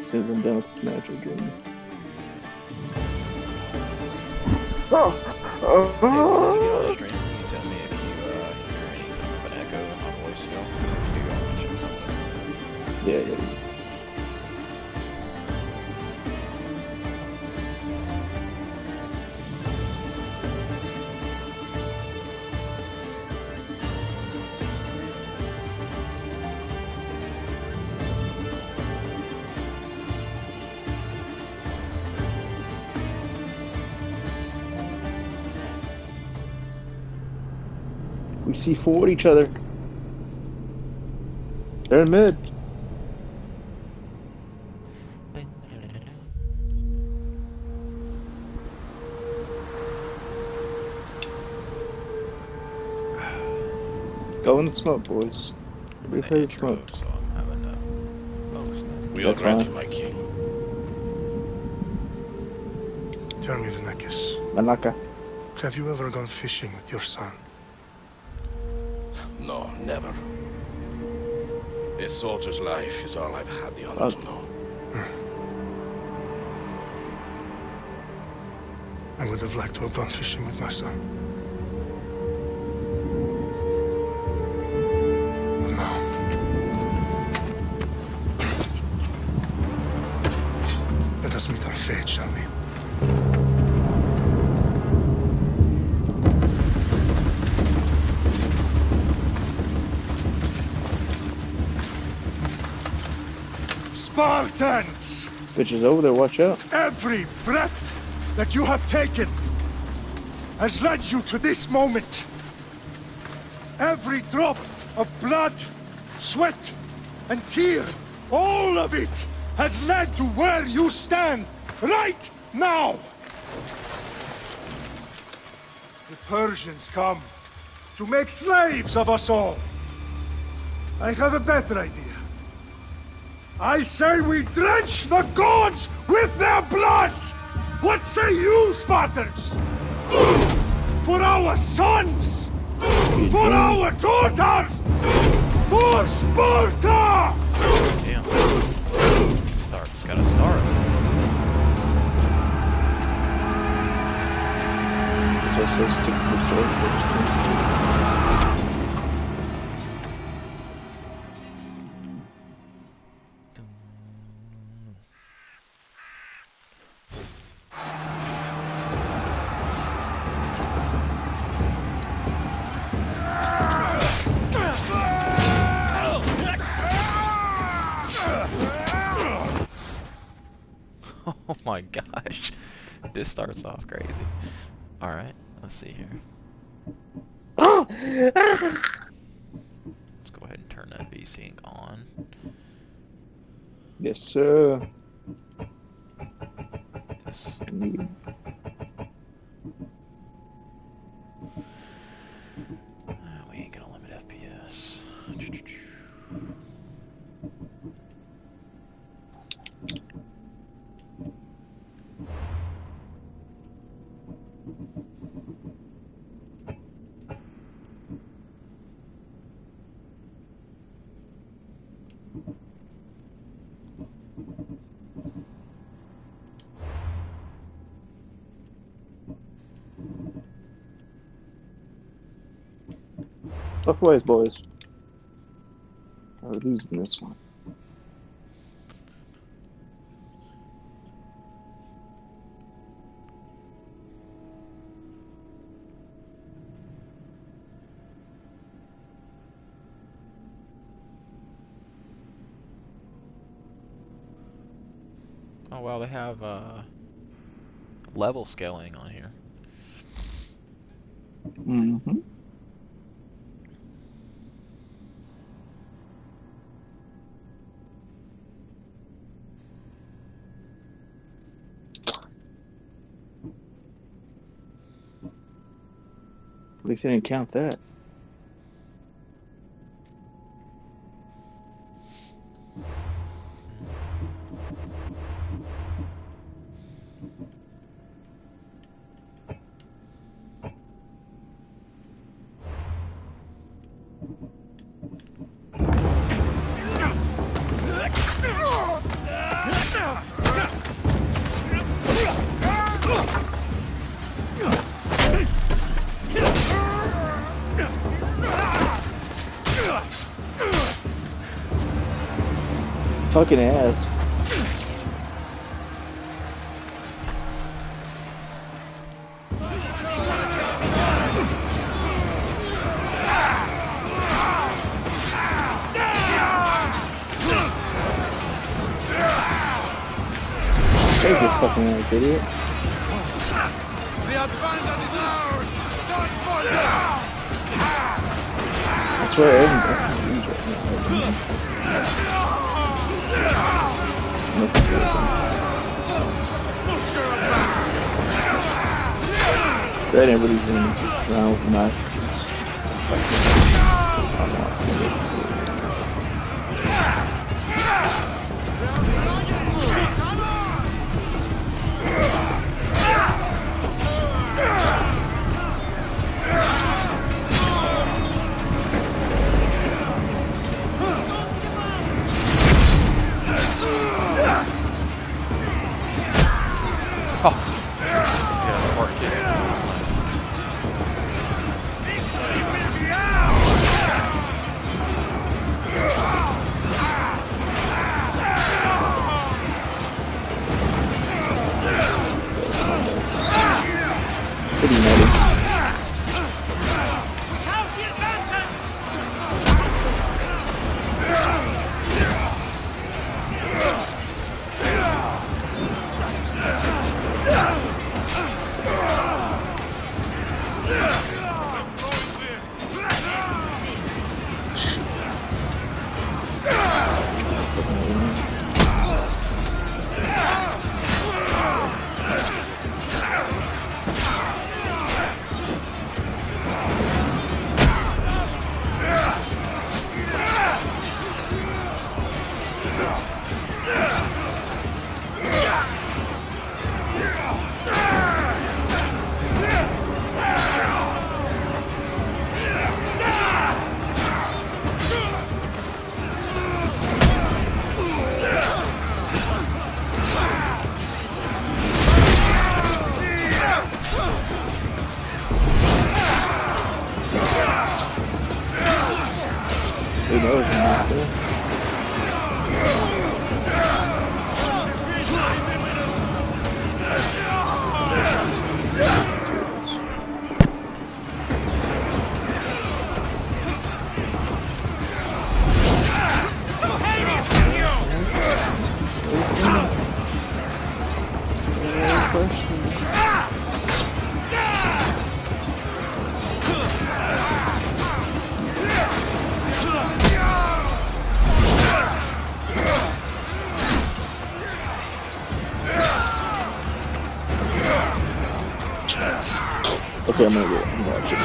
as soon as I'm done with this match again. Oh! Hey, when you get on the stream, can you tell me if you hear anything of an echo in my voice still? Yeah. We C4'd each other. They're in mid. Go in the smoke, boys. Everybody play the smoke. So I'm having We are That's ready, fine. my king. Tell me, Venekis, Manaka. have you ever gone fishing with your son? No, never. A soldier's life is all I've had the honor to know. I would have liked to have gone fishing with my son. But now... Let us meet our fate, shall we? Spartans! Bitch is over there, watch out. Every breath that you have taken has led you to this moment. Every drop of blood, sweat, and tear, all of it has led to where you stand right now. The Persians come to make slaves of us all. I have a better idea. I say we drench the gods with their bloods! What say you, Spartans? For our sons! For our daughters! For Sparta! Damn. It's gotta start. So sticks to the story first. Oh my gosh. This starts off crazy. Alright, let's see here. Let's go ahead and turn that VSync on. Yes, sir. This, we ain't gonna limit FPS. Tough ways, boys. We're losing this one. Oh wow, they have level scaling on here. Mm-hmm. At least they didn't count that. fucking ass. Take your fucking ass, idiot. The advantage is ours! Don't fall down! That's where everyone's right now. Unless it's really that everybody's running around with a knife. It's fucking. It's unlocked. Pretty nutty. Who knows? Okay, I'm gonna go. I'm gonna watch it.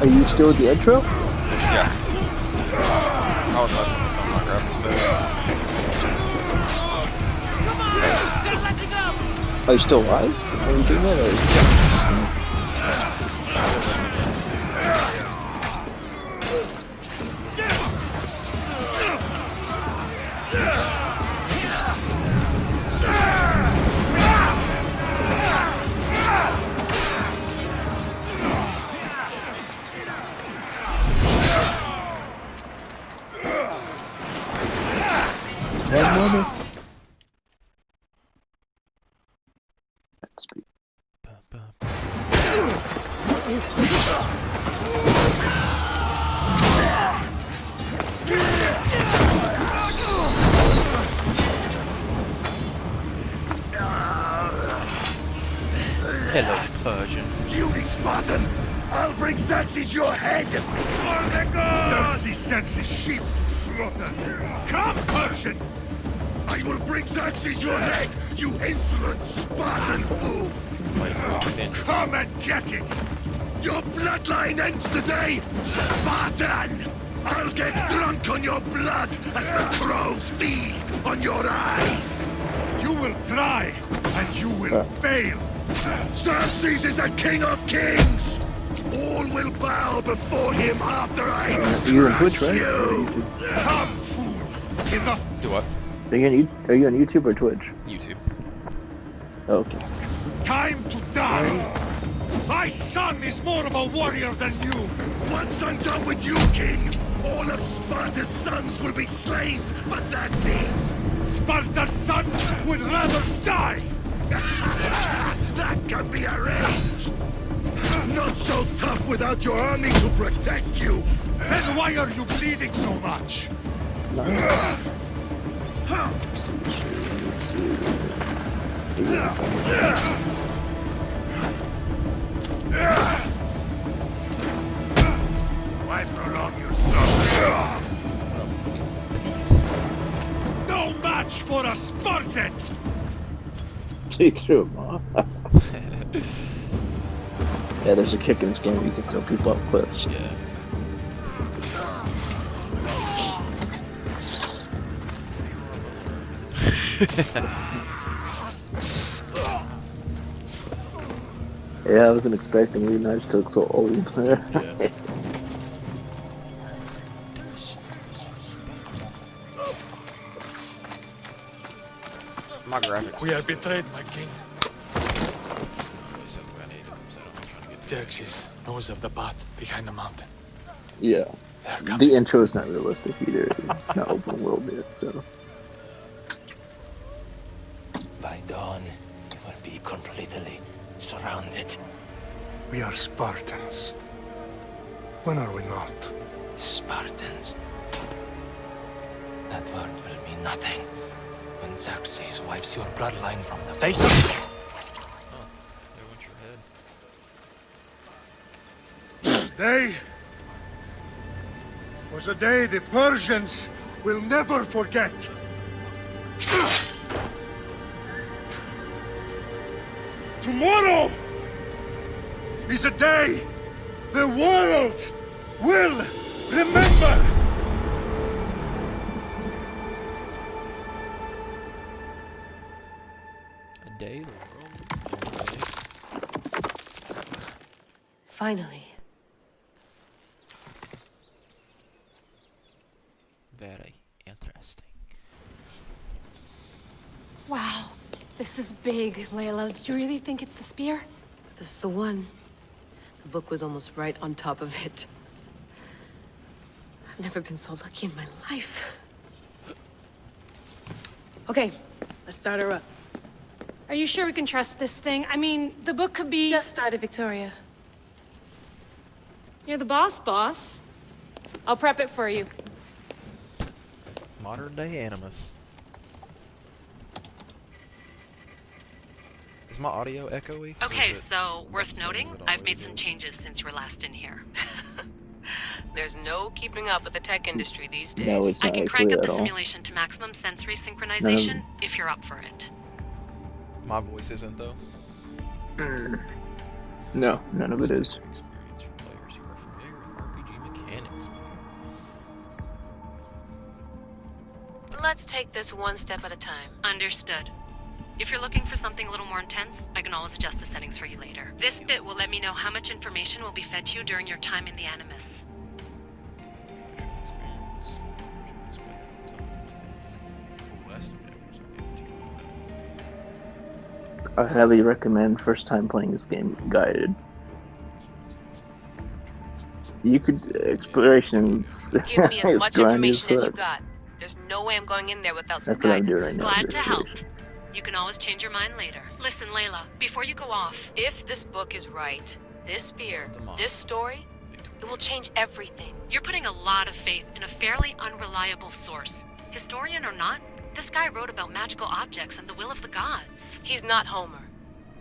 Are you still at the intro? Yeah. I was watching this on my graphics. Are you still live? Are you doing that? Or that moment? Let's be. Hello, Persian. Puny Spartan! I'll bring Xerxes your head! Xerxes sends his sheep slaughter. Come, Persian! I will bring Xerxes your head, you insolent Spartan fool! Come and get it! Your bloodline ends today, Spartan! I'll get drunk on your blood as the crows feed on your eyes! You will try, and you will fail! Xerxes is the king of kings! All will bow before him after I You on crush Twitch, right? you! Come, fool! Enough! Do what? Are you on YouTube or Twitch? YouTube. Oh, okay. time to die! My son is more of a warrior than you! Once I'm done with you, King, all of Sparta's sons will be slaves for Xerxes! Sparta's sons would rather die! That can be arranged! Not so tough without your army to protect you! Then why are you bleeding so much? Why prolong your suffering? No match for a Spartan! He threw him off. Yeah, there's a kick in this game where you can throw people off cliffs. Yeah. Yeah, I wasn't expecting Lead Knights to look so old. Yeah. My graphics. We are betrayed, my king. So I need them, so I'm trying to get Xerxes knows of the path behind the mountain. Yeah. They're coming. The intro is not realistic either. It's not open world yet, so. By dawn, we will be completely surrounded. We are Spartans. When are we not? Spartans. That word will mean nothing when Xerxes wipes your bloodline from the face of... Oh, there went your head. Day was a day the Persians will never forget. Tomorrow is a day the world will remember. A day, the world. Finally. Very interesting. Wow. This is big, Layla. Do you really think it's the spear? This is the one. The book was almost right on top of it. I've never been so lucky in my life. Okay, let's start her up. Are you sure we can trust this thing? I mean, the book could be... Just started, Victoria. You're the boss. I'll prep it for you. Modern day Animus. Is my audio echoey? Or Okay, is it so worth the noting, same as it I've always made some is? changes since you were last in here. There's no keeping up with the tech industry these days. No, it's I not can crank clear up at the all. simulation to maximum sensory synchronization if you're up for it. My voice isn't though. No, none of it is. Experience for players who are familiar with RPG mechanics. Let's take this one step at a time. Understood. If you're looking for something a little more intense, I can always adjust the settings for you later. This bit will let me know how much information will be fed to you during your time in the Animus. I highly recommend first time playing this game guided. You could explorations. Give me as it's much grindy information as you fuck. got. There's no way I'm going in there without some That's what I'm doing guidance. right now. Glad to help. exploration. You can always change your mind later. Listen, Layla, before you go off, If this book is right, this spear, this story, it will change everything. you're putting a lot of faith in a fairly unreliable source. Historian or not, this guy wrote about magical objects and the will of the gods. He's not Homer.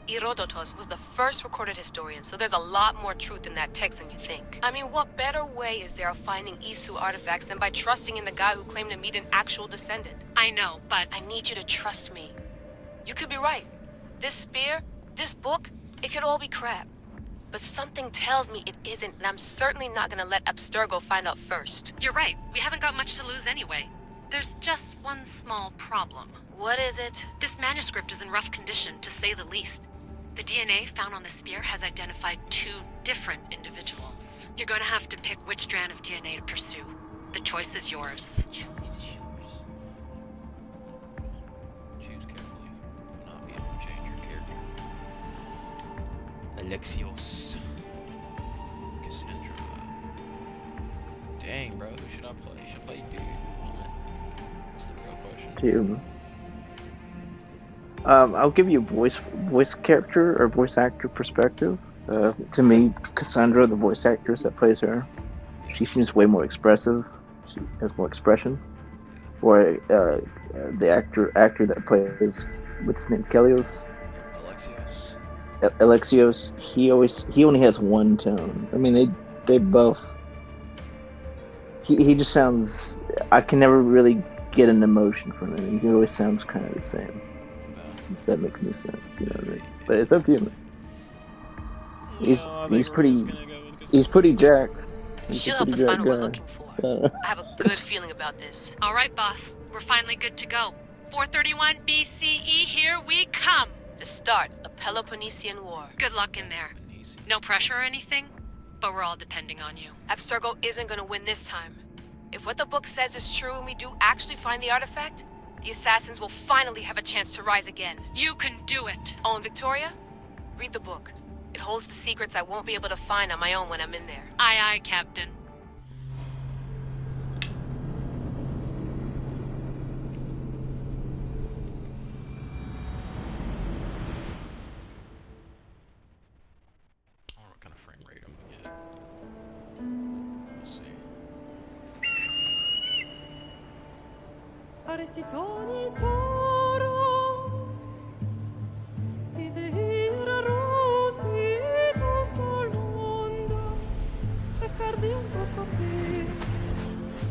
Herodotus was the first recorded historian, so there's a lot more truth in that text than you think. I mean, what better way is there of finding Isu artifacts than by trusting in the guy who claimed to meet an actual descendant? I know, but I need you to trust me. You could be right. This spear, this book, it could all be crap. But something tells me it isn't, and I'm certainly not gonna let Abstergo find out first. you're right. We haven't got much to lose anyway. There's just one small problem. What is it? This manuscript is in rough condition, to say the least. The DNA found on the spear has identified 2 different individuals. You're going to have to pick which strand of DNA to pursue. The choice is yours. Choose carefully. You will not be able to change your character. Alexios. Cassandra. Dang, bro, who should I play? Should I play dude? That's the real question. Dude. I'll give you a voice character or voice actor perspective. To me, Cassandra, the voice actress that plays her, she seems way more expressive. She has more expression. Or the actor that plays, what's his name, Kelios? Alexios. He only has one tone. I mean, they both. He just sounds. I can never really get an emotion from him. He always sounds kind of the same. If that makes any sense, you know what I mean? But it's up to you. He's pretty jacked. She'll help us find what we're looking for. I have a good feeling about this. All right, boss. We're finally good to go. 431 BCE, here we come. The start of the Peloponnesian War. Good luck in there. No pressure or anything, but we're all depending on you. Abstergo isn't gonna win this time. If what the book says is true and we do actually find the artifact, the assassins will finally have a chance to rise again. You can do it. Oh, and Victoria? Read the book. It holds the secrets I won't be able to find on my own when I'm in there. Aye, aye, Captain. I don't know what kind of frame rate I'm gonna get. Let's see.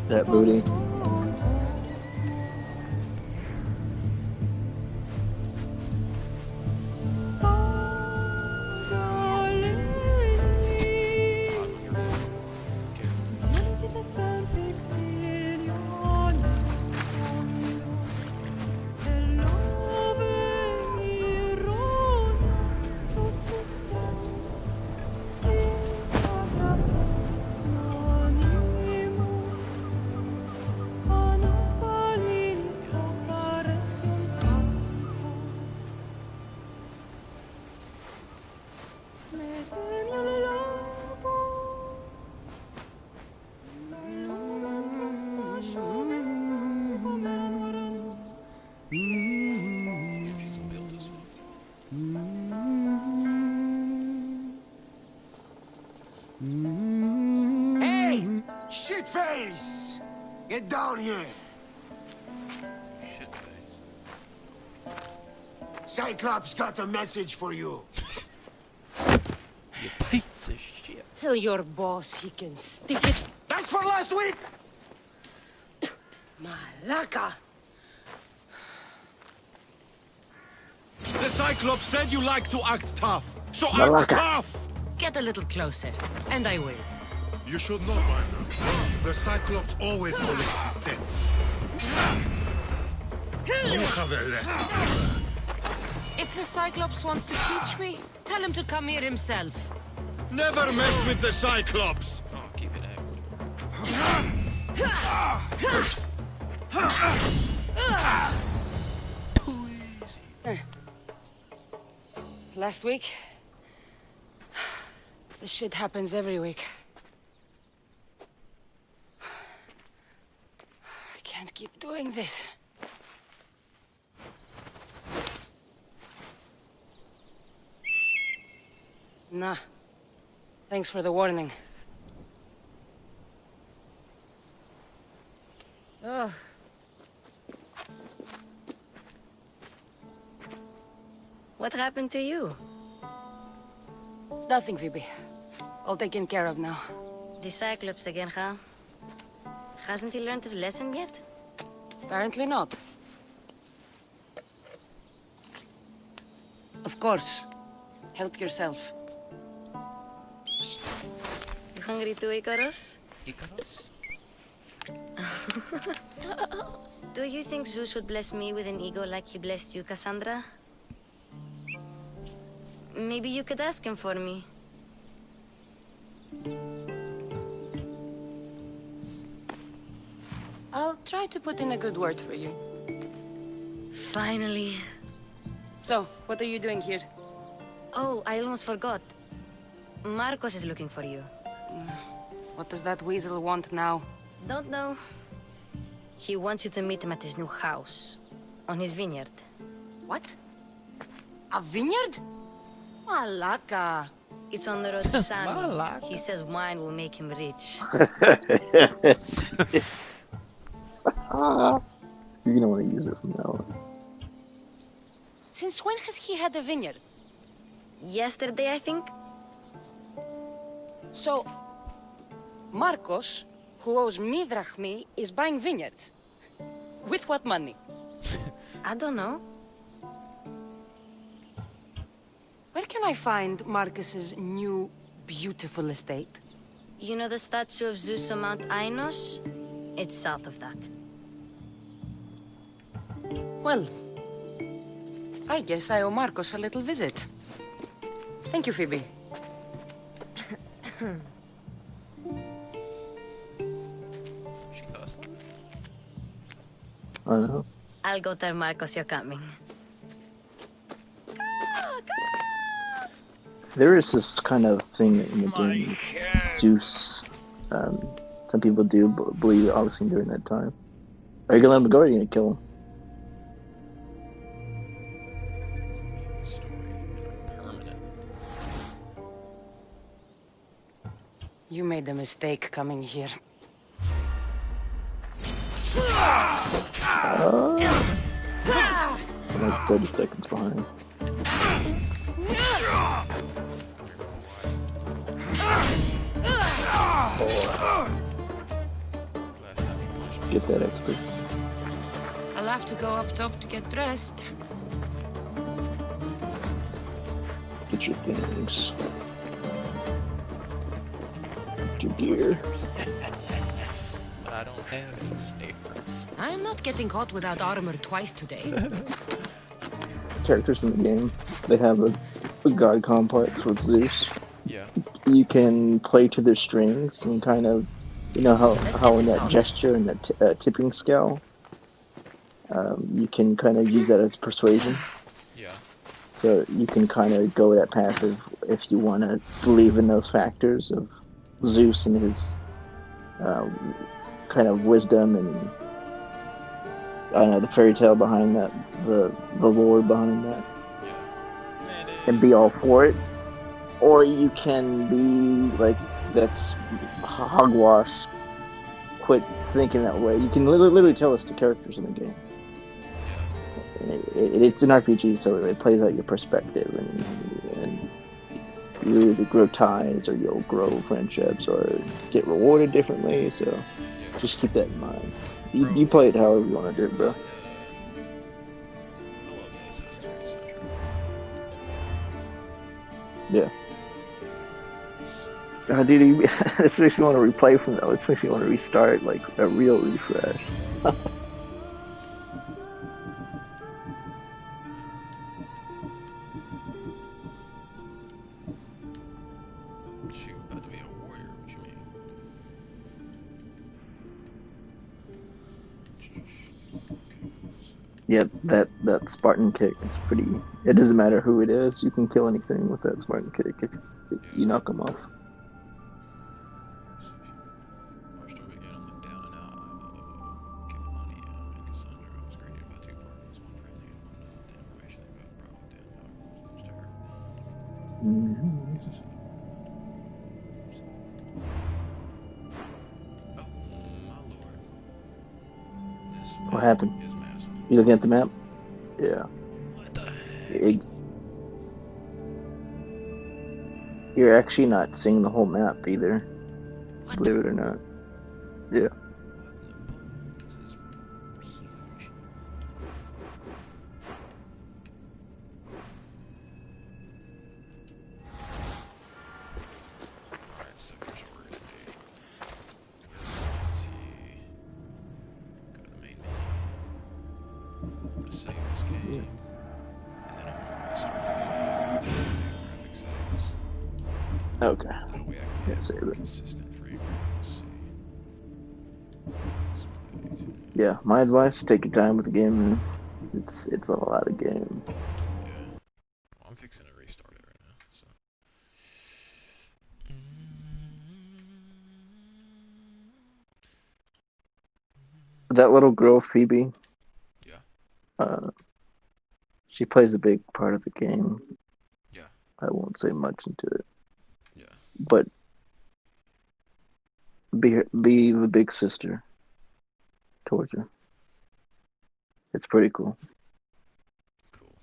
That booty. Hey! Shitface! Get down here! Cyclops got a message for you. You piece of shit. Tell your boss he can stick it. That's for last week! Malaka! The Cyclops said you like to act tough, so Malaka. act tough! Get a little closer, and I will. You should know by now. The Cyclops always collects his debts. You have a lesson. If the Cyclops wants to teach me, tell him to come here himself. Never mess with the Cyclops! Oh, keep it out. Last week? This shit happens every week. I can't keep doing this. Nah. Thanks for the warning. Oh. What happened to you? It's nothing, Phoebe. All taken care of now. The Cyclops again, huh? Hasn't he learned his lesson yet? Apparently not. Of course. Help yourself. You hungry too, Icarus? Icarus? Do you think Zeus would bless me with an ego like he blessed you, Cassandra? Maybe you could ask him for me. I'll try to put in a good word for you. Finally. So, what are you doing here? Oh, I almost forgot. Marcos is looking for you. What does that weasel want now? Don't know. He wants you to meet him at his new house. On his vineyard. What? A vineyard? Malaka. It's on the road to Sami. Malaka. He says wine will make him rich. You're gonna want to use it from now on. Since when has he had a vineyard? Yesterday, I think? So, Marcos, who owes me drachmi, is buying vineyards. With what money? I don't know. Where can I find Marcus's new, beautiful estate? You know the statue of Zeus on Mount Ainos? It's south of that. Well, I guess I owe Marcos a little visit. Thank you, Phoebe. She does. I don't know. I'll go tell Marcos you're coming. There is this kind of thing in the game, Zeus. Some people do believe, obviously, during that time. Are you gonna let him go or are you gonna kill him? The story permanent. You made a mistake coming here. I'm like 30 seconds behind. Get that expert. I'll have to go up top to get dressed. Get your things. Get your gear. But I don't have any sneakers. I'm not getting caught without armor twice today. Characters in the game, they have a god complex with Zeus. Yeah. You can play to their strings and kind of, you know how in that gesture and that tipping scale, you can kind of use that as persuasion. Yeah. So you can kind of go that path of if you want to believe in those factors of Zeus and his kind of wisdom and I don't know the fairy tale behind that, the lore behind that, and be all for it. Or you can be like, that's hogwash. Quit thinking that way. You can literally tell us the characters in the game. It's an RPG, so it plays out your perspective, and you either grow ties, or you'll grow friendships, or get rewarded differently. So just keep that in mind. You play it however you want to do it, bro. Yeah. Dude, this makes me want to replay from that. It makes me want to restart, like a real refresh. Shoot, about to be a warrior, what you mean? Yeah, that Spartan kick, it's pretty... It doesn't matter who it is, you can kill anything with that Spartan kick if you knock them off. What happened? You looking at the map? Yeah. What the heck? You're actually not seeing the whole map either. What? Believe it or not. Yeah. Okay. Yeah, save it. Yeah, my advice: take your time with the game. Man. It's a lot of game. Yeah. Well, I'm fixing to restart it right now. So that little girl Phoebe. Yeah. She plays a big part of the game. Yeah. I won't say much into it. Yeah. But be the big sister towards her. It's pretty cool. Cool.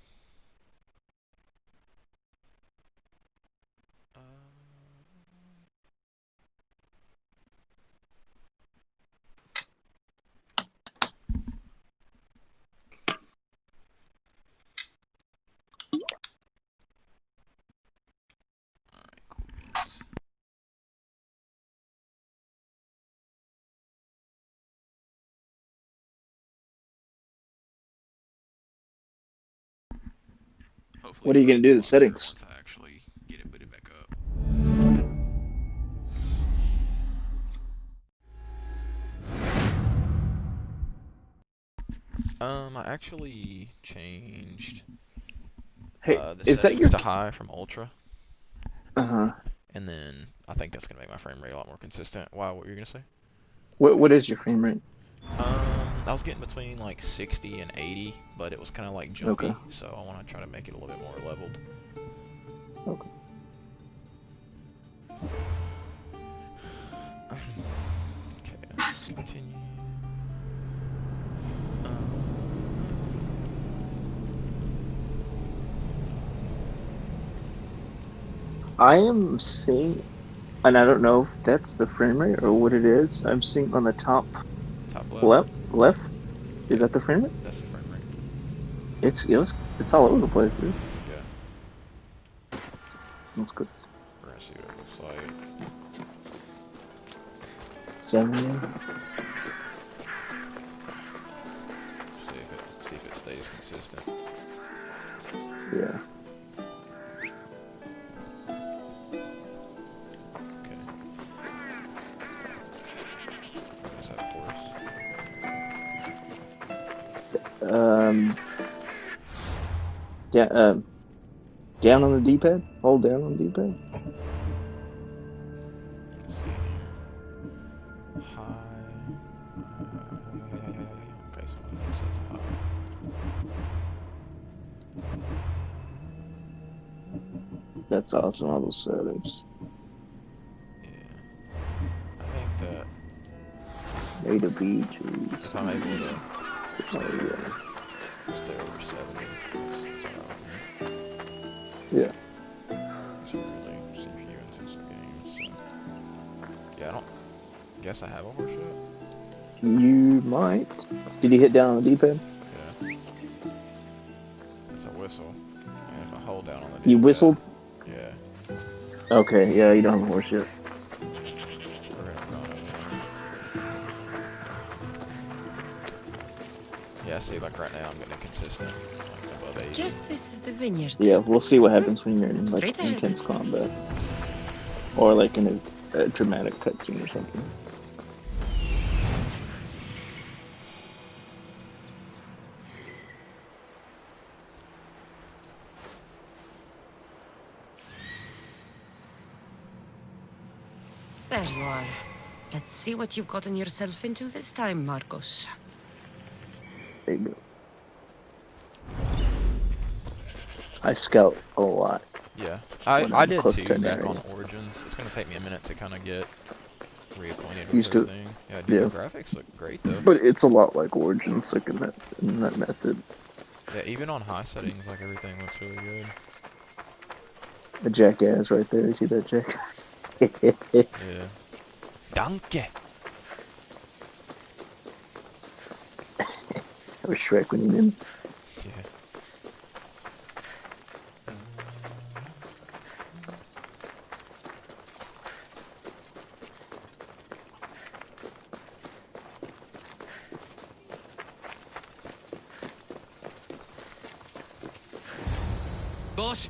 Alright, cool beans. Hopefully What are you gonna do to the settings? once I actually get it booted back up. I actually changed Hey, the is that settings your? to high from ultra, Uh-huh. and then I think that's gonna make my frame rate a lot more consistent. Wow, what were you gonna say? What is your frame rate? I was getting between like 60 and 80, but it was kind of like jumpy, Okay. so I want to try to make it a little bit more leveled. Okay. Okay, let's continue. I am seeing, and I don't know if that's the frame rate or what it is. I'm seeing on the top left. Is that the frame rate? That's the frame rate. It's all over the place, dude. Yeah. That's good. We're gonna see what it looks like. 70. See if it stays consistent. Yeah. Okay. What is that for us? Down on the D-pad. Hold down on the D-pad. Let's see here. High. Okay, so it says high. That's awesome. All those settings. Yeah. I think that A to B, jeez. if I'm able to Oh, yeah. stay over 70, it's alright with me. Yeah. It's really CPU intensive games, so. Yeah, I don't guess I have a horse yet. You might. Did you hit down on the D-pad? Yeah. It's a whistle. And if I hold down on the D-pad. You whistled? Yeah. Okay, yeah, you don't have a horse yet. We're gonna go on. Yeah, see, like right now I'm getting consistent. Like above 80. Guess this is the vineyard. Yeah, we'll see what happens when you're in like Straight ahead. intense combat. Or like in a dramatic cutscene or something. There you are. Let's see what you've gotten yourself into this time, Marcos. There you go. I scout a lot. Yeah, when I I'm did close too to an back area. on Origins. It's gonna take me a minute to kind of get reacquainted with Used to it. everything. Yeah, dude, Yeah. the graphics look great though. But it's a lot like Origins, like in that method. Yeah, even on high settings, like everything looks really good. A jackass right there. You see that jackass? Yeah. Donkey. That was Shrek when he did. Yeah. Boss,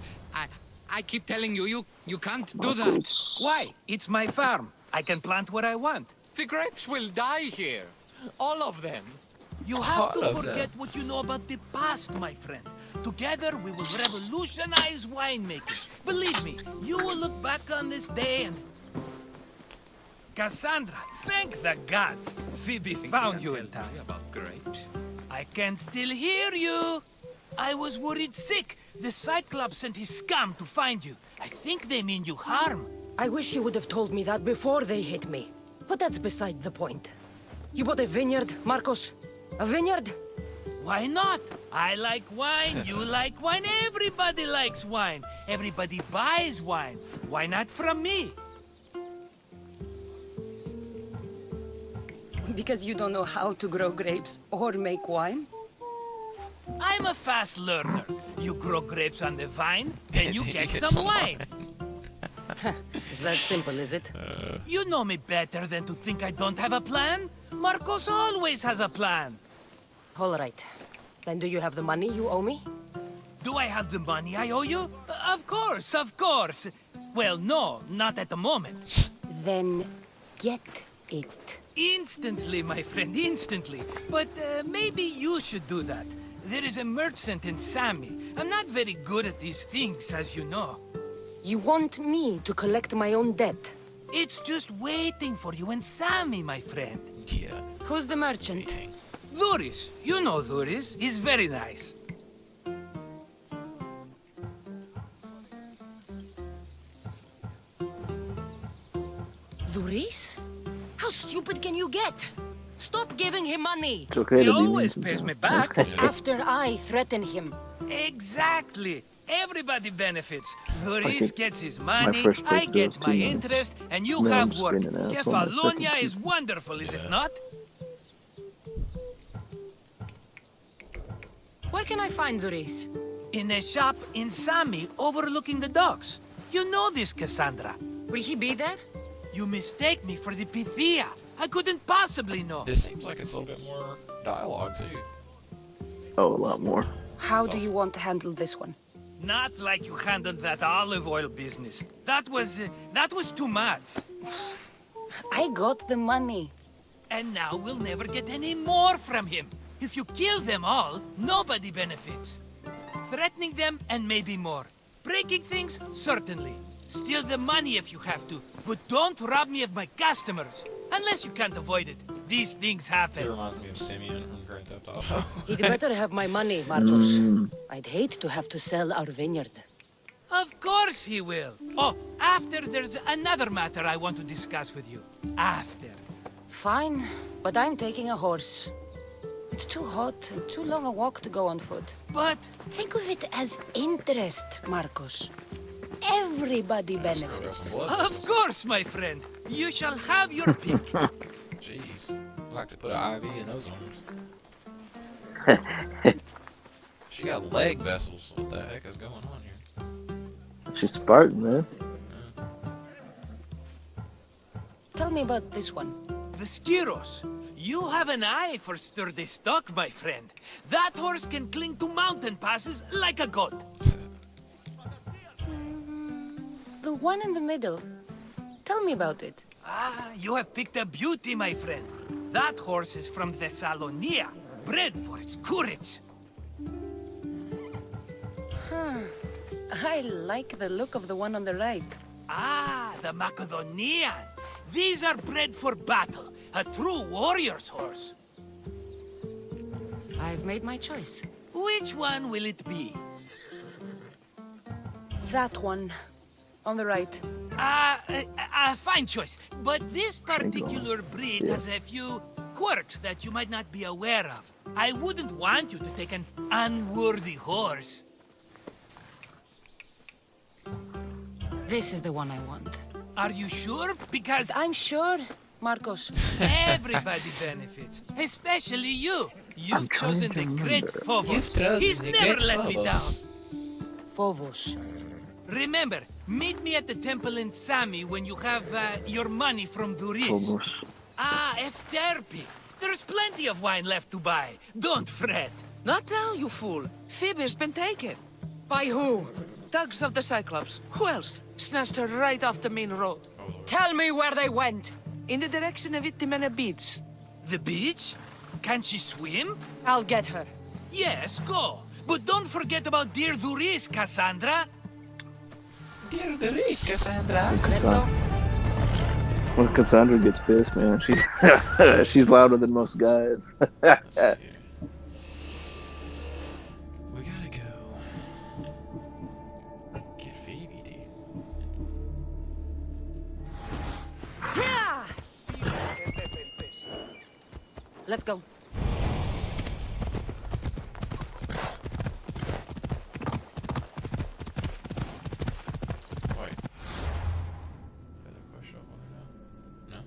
I keep telling you, you can't do that. Why? It's my farm. I can plant what I want. The grapes will die here. All of them. You have to forget what you know about the past, my friend. Together, we will revolutionize winemaking. Believe me, you will look back on this day and... Cassandra, thank the gods. Phoebe found you in time. About grapes. I can still hear you. I was worried sick. The Cyclops sent his scum to find you. I think they mean you harm. I wish you would have told me that before they hit me. But that's beside the point. You bought a vineyard, Marcos? A vineyard? Why not? I like wine, you like wine, everybody likes wine. Everybody buys wine. Why not from me? Because you don't know how to grow grapes or make wine? I'm a fast learner. You grow grapes on the vine, then you get some wine. Is that simple, is it? You know me better than to think I don't have a plan. Marcos always has a plan. All right. Then do you have the money you owe me? Do I have the money I owe you? Of course, of course. Well, no, not at the moment. Then get it. Instantly, my friend, instantly. But maybe you should do that. There is a merchant in Sami. I'm not very good at these things, as you know. You want me to collect my own debt? It's just waiting for you in Sami, my friend. Yeah. Who's the merchant? Duris. You know Duris. He's very nice. Duris? How stupid can you get? Stop giving him money. It's okay He to be always mean pays me sometimes. back. After I threaten him. Exactly. Everybody benefits. Duris think gets his my money, first I break get was 2 my minutes. interest, and you Then I'm have just work. being an asshole my Kefalonia second is wonderful, is it not? Where can I find Duris? In a shop in Sami overlooking the docks. You know this, Cassandra. Will he be there? You mistake me for the Pythia. I couldn't possibly know. This seems like it's a little bit more dialogue too. Oh, a lot more. How do you want to handle this one? Not like you handled that olive oil business. That was too much. I got the money. And now we'll never get any more from him. If you kill them all, nobody benefits. Threatening them, and maybe more. Breaking things, certainly. Steal the money if you have to, but don't rob me of my customers. Unless you can't avoid it. These things It happen. reminds me of Simeon from Grand Theft Auto. He'd better have my money, Marcos. I'd hate to have to sell our vineyard. Of course he will. Oh, after there's another matter I want to discuss with you. After. Fine, but I'm taking a horse. It's too hot and too long a walk to go on foot. But think of it as interest, Marcos. Everybody benefits. Of course, my friend. You shall have your pick. Jeez. I'd like to put an IV in those arms. She got leg vessels. What the heck is going on here? She's Spartan, man. Tell me about this one. The Skiros. You have an eye for sturdy stock, my friend. That horse can cling to mountain passes like a goat. The one in the middle. Tell me about it. Ah, you have picked a beauty, my friend. That horse is from Thessalonia, bred for its courage. I like the look of the one on the right. Ah, the Macedonian. These are bred for battle. A true warrior's horse. I've made my choice. Which one will it be? That one. On the right. Fine choice. But this particular breed has a few quirks that you might not be aware of. I wouldn't want you to take an unworthy horse. This is the one I want. Are you sure? Because I'm sure, Marcos. everybody benefits, especially you. You've chosen the great Phobos. He's never let me down. Phobos. Remember, meet me at the temple in Sami when you have your money from Duris. Phobos. Ah, Efterpi. There's plenty of wine left to buy. Don't fret. Not now, you fool. Phoebe's been taken. By who? Thugs of the Cyclops. Who else? Snatched her right off the main road. Tell me where they went. In the direction of Itimena Beach. The beach? Can she swim? I'll get her. Yes, go. But don't forget about dear Duris, Cassandra. Dear Duris, Cassandra. Cassandra. When Cassandra gets pissed, man, she's louder than most guys. Let's see here. We gotta go get Phoebe, dude. Let's go. Wait. Is the question up on there now? No?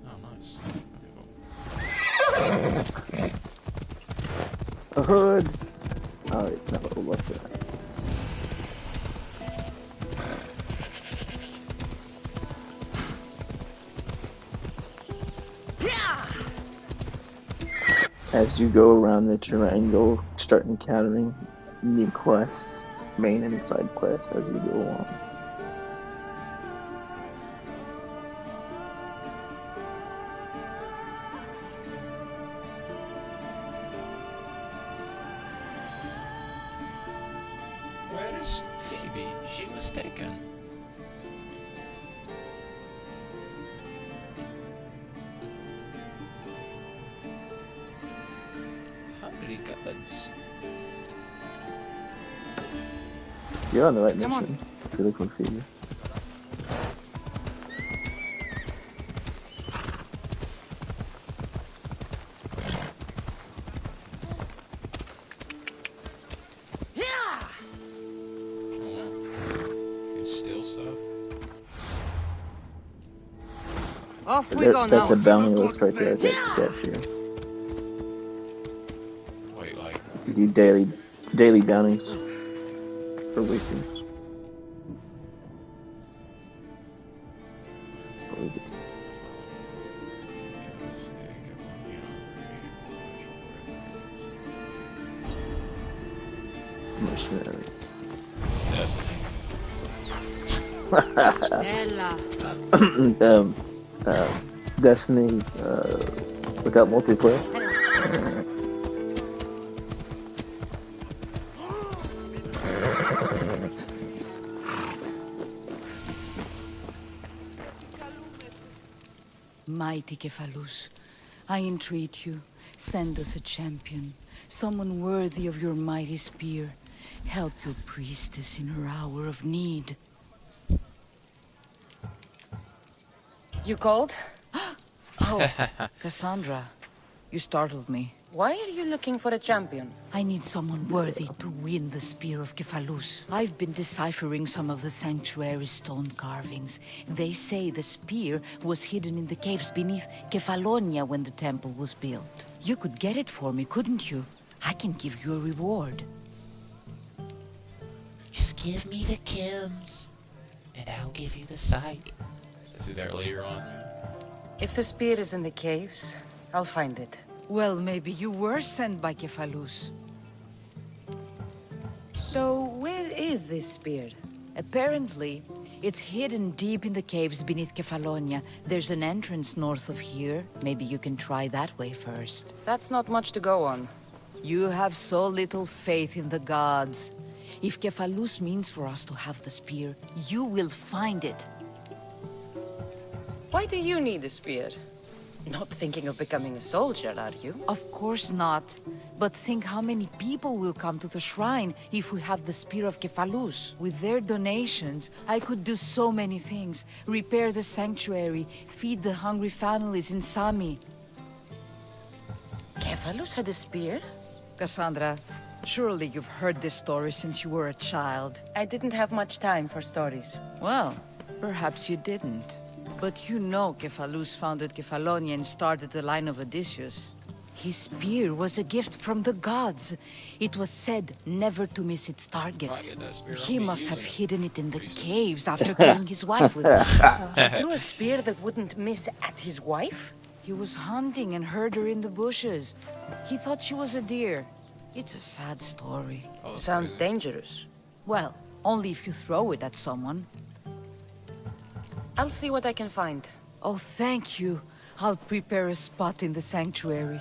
Oh, nice. Okay, cool. A hood. Alright, now we'll look at that. As you go around the triangle, start encountering new quests, main and side quests as you go along. Where is Phoebe? She was taken. Hungry gods. You're on the right Come on. mission. If you're looking for Phoebe. It's still stuff. Off we go now. That's a bounty list right there, that statue. Wait, like. You do daily bounties for weekends. Mercenary. Destiny. Destiny without multiplayer. Mighty Cephalus, I entreat you, send us a champion, someone worthy of your mighty spear. Help your priestess in her hour of need. You called? Oh, Cassandra, you startled me. Why are you looking for a champion? I need someone worthy to win the Spear of Cephalus. I've been deciphering some of the sanctuary's stone carvings. They say the spear was hidden in the caves beneath Kefalonia when the temple was built. You could get it for me, couldn't you? I can give you a reward. Just give me the chems, and I'll give you the sight. See that later on. If the spear is in the caves, I'll find it. Well, maybe you were sent by Cephalus. So, where is this spear? Apparently, it's hidden deep in the caves beneath Kefalonia. There's an entrance north of here. Maybe you can try that way first. That's not much to go on. You have so little faith in the gods. If Cephalus means for us to have the spear, you will find it. Why do you need a spear? Not thinking of becoming a soldier, are you? Of course not. But think how many people will come to the shrine if we have the Spear of Cephalus. With their donations, I could do so many things. Repair the sanctuary, feed the hungry families in Sami. Cephalus had a spear? Cassandra, surely you've heard this story since you were a child. I didn't have much time for stories. Well, perhaps you didn't. But you know Cephalus founded Kefalonia and started the line of Odysseus. His spear was a gift from the gods. It was said never to miss its target. He must have hidden it in the caves after killing his wife with it. He threw a spear that wouldn't miss at his wife? He was hunting and heard her in the bushes. He thought she was a deer. It's a sad story. Sounds dangerous. Well, only if you throw it at someone. I'll see what I can find. Oh, thank you. I'll prepare a spot in the sanctuary.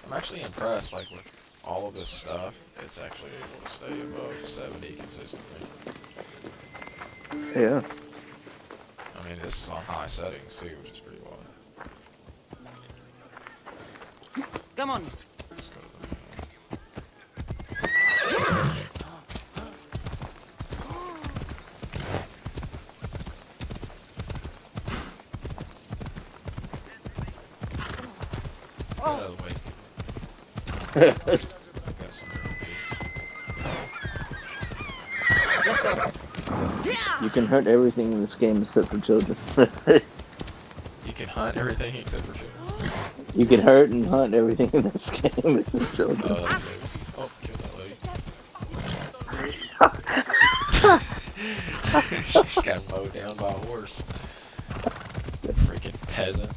I'm actually impressed, like, with all of this stuff, it's actually able to stay above 70 consistently. Yeah. I mean, this is on high settings, too, which is pretty wild. Come on. Get out of the way. Got something to do. You can hurt everything in this game except for children. You can hunt everything except for children. You can hurt and hunt everything in this game except for children. Oh, that's good. Oh, kill that lady. She just got mowed down by a horse. Freaking peasant.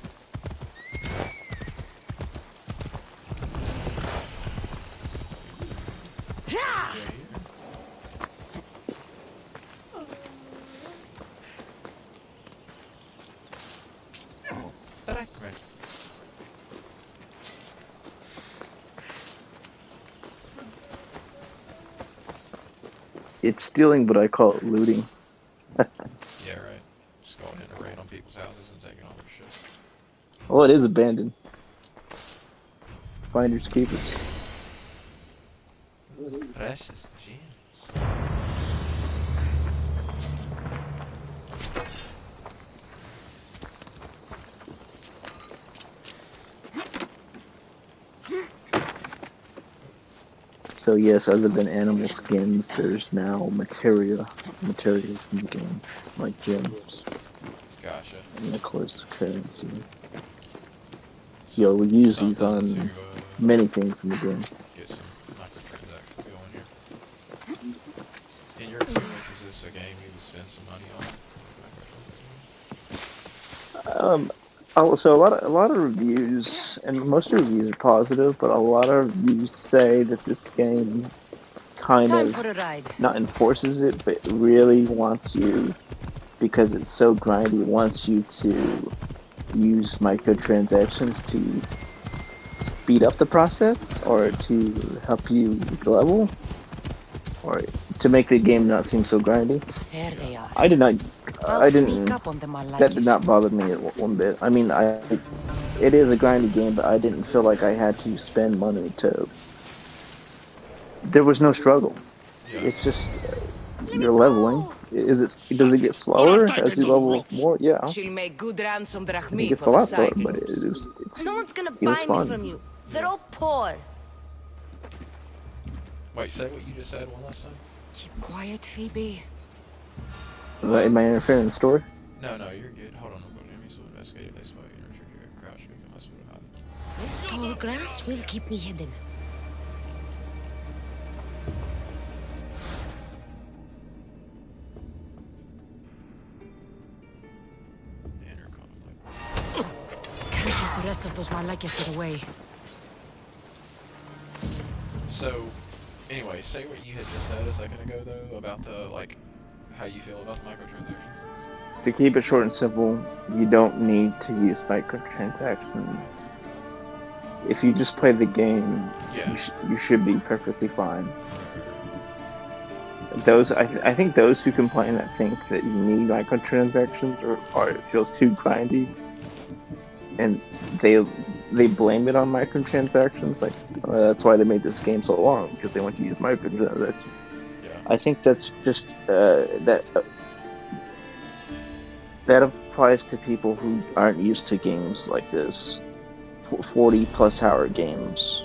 It's stealing, but I call it looting. Yeah, right. Just going in and raid on people's houses and taking all their shit. Oh, it is abandoned. Finders keepers. Precious gems. So yes, other than animal skins, there's now materials in the game, like gems. Gotcha. And of course, currency. Yo, we use these on many things in the game. Get some microtransactions going here. In your experience, is this a game you would spend some money on? So a lot of reviews, and most reviews are positive, but a lot of reviews say that this game kind of not enforces it, but really wants you, because it's so grindy, wants you to use microtransactions to speed up the process, or to help you level, or to make the game not seem so grindy. There they are. I didn't. That did not bother me one bit. I mean, it is a grindy game, but I didn't feel like I had to spend money to. There was no struggle. It's just you're leveling. Does it get slower as you level more? Yeah. She'll make good ransom It drachmi gets a for the lot slower, but Cyclops. No one's gonna it was buy me fun. from you. They're all poor. Wait, say what you just said one last time. Keep quiet, Phoebe. Am I interfering in the story? No, you're good. Hold on, I'm going to enemies will investigate if they spot you or trigger your crouch. We can mess with it. This tall grass will keep me hidden. Can't let the rest of those Malakias get away. So, anyway, say what you had just said a second ago, though, about the, like, how you feel about the microtransactions. To keep it short and simple, you don't need to use microtransactions. If you just play the game, you should be perfectly fine. I think those who complain that think that you need microtransactions or it feels too grindy, and they blame it on microtransactions. Like that's why they made this game so long, because they want to use microtransactions. I think that's just that applies to people who aren't used to games like this, 40+ hour games.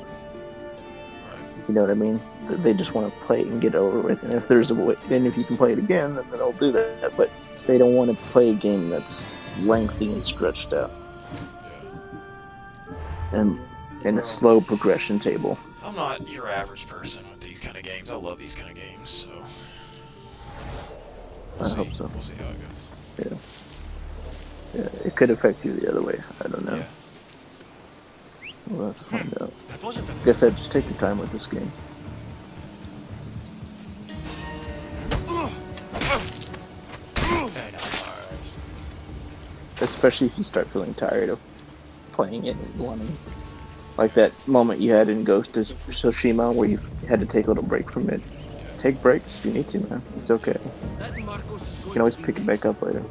You know what I mean? They just want to play it and get it over with. And if there's a way, and if you can play it again, then they'll do that. But they don't want to play a game that's lengthy and stretched out, and a slow progression table. I'm not your average person with these kind of games. I love these kind of games, so I hope so. We'll see how it goes. Yeah, it could affect you the other way. I don't know. We'll have to find out. I guess I'd just take your time with this game. especially if you start feeling tired of playing it and wanting, like that moment you had in Ghost of Tsushima where you had to take a little break from it. Take breaks if you need to, man. It's okay. That Marcos is You going can always to be pick it rich. back up later.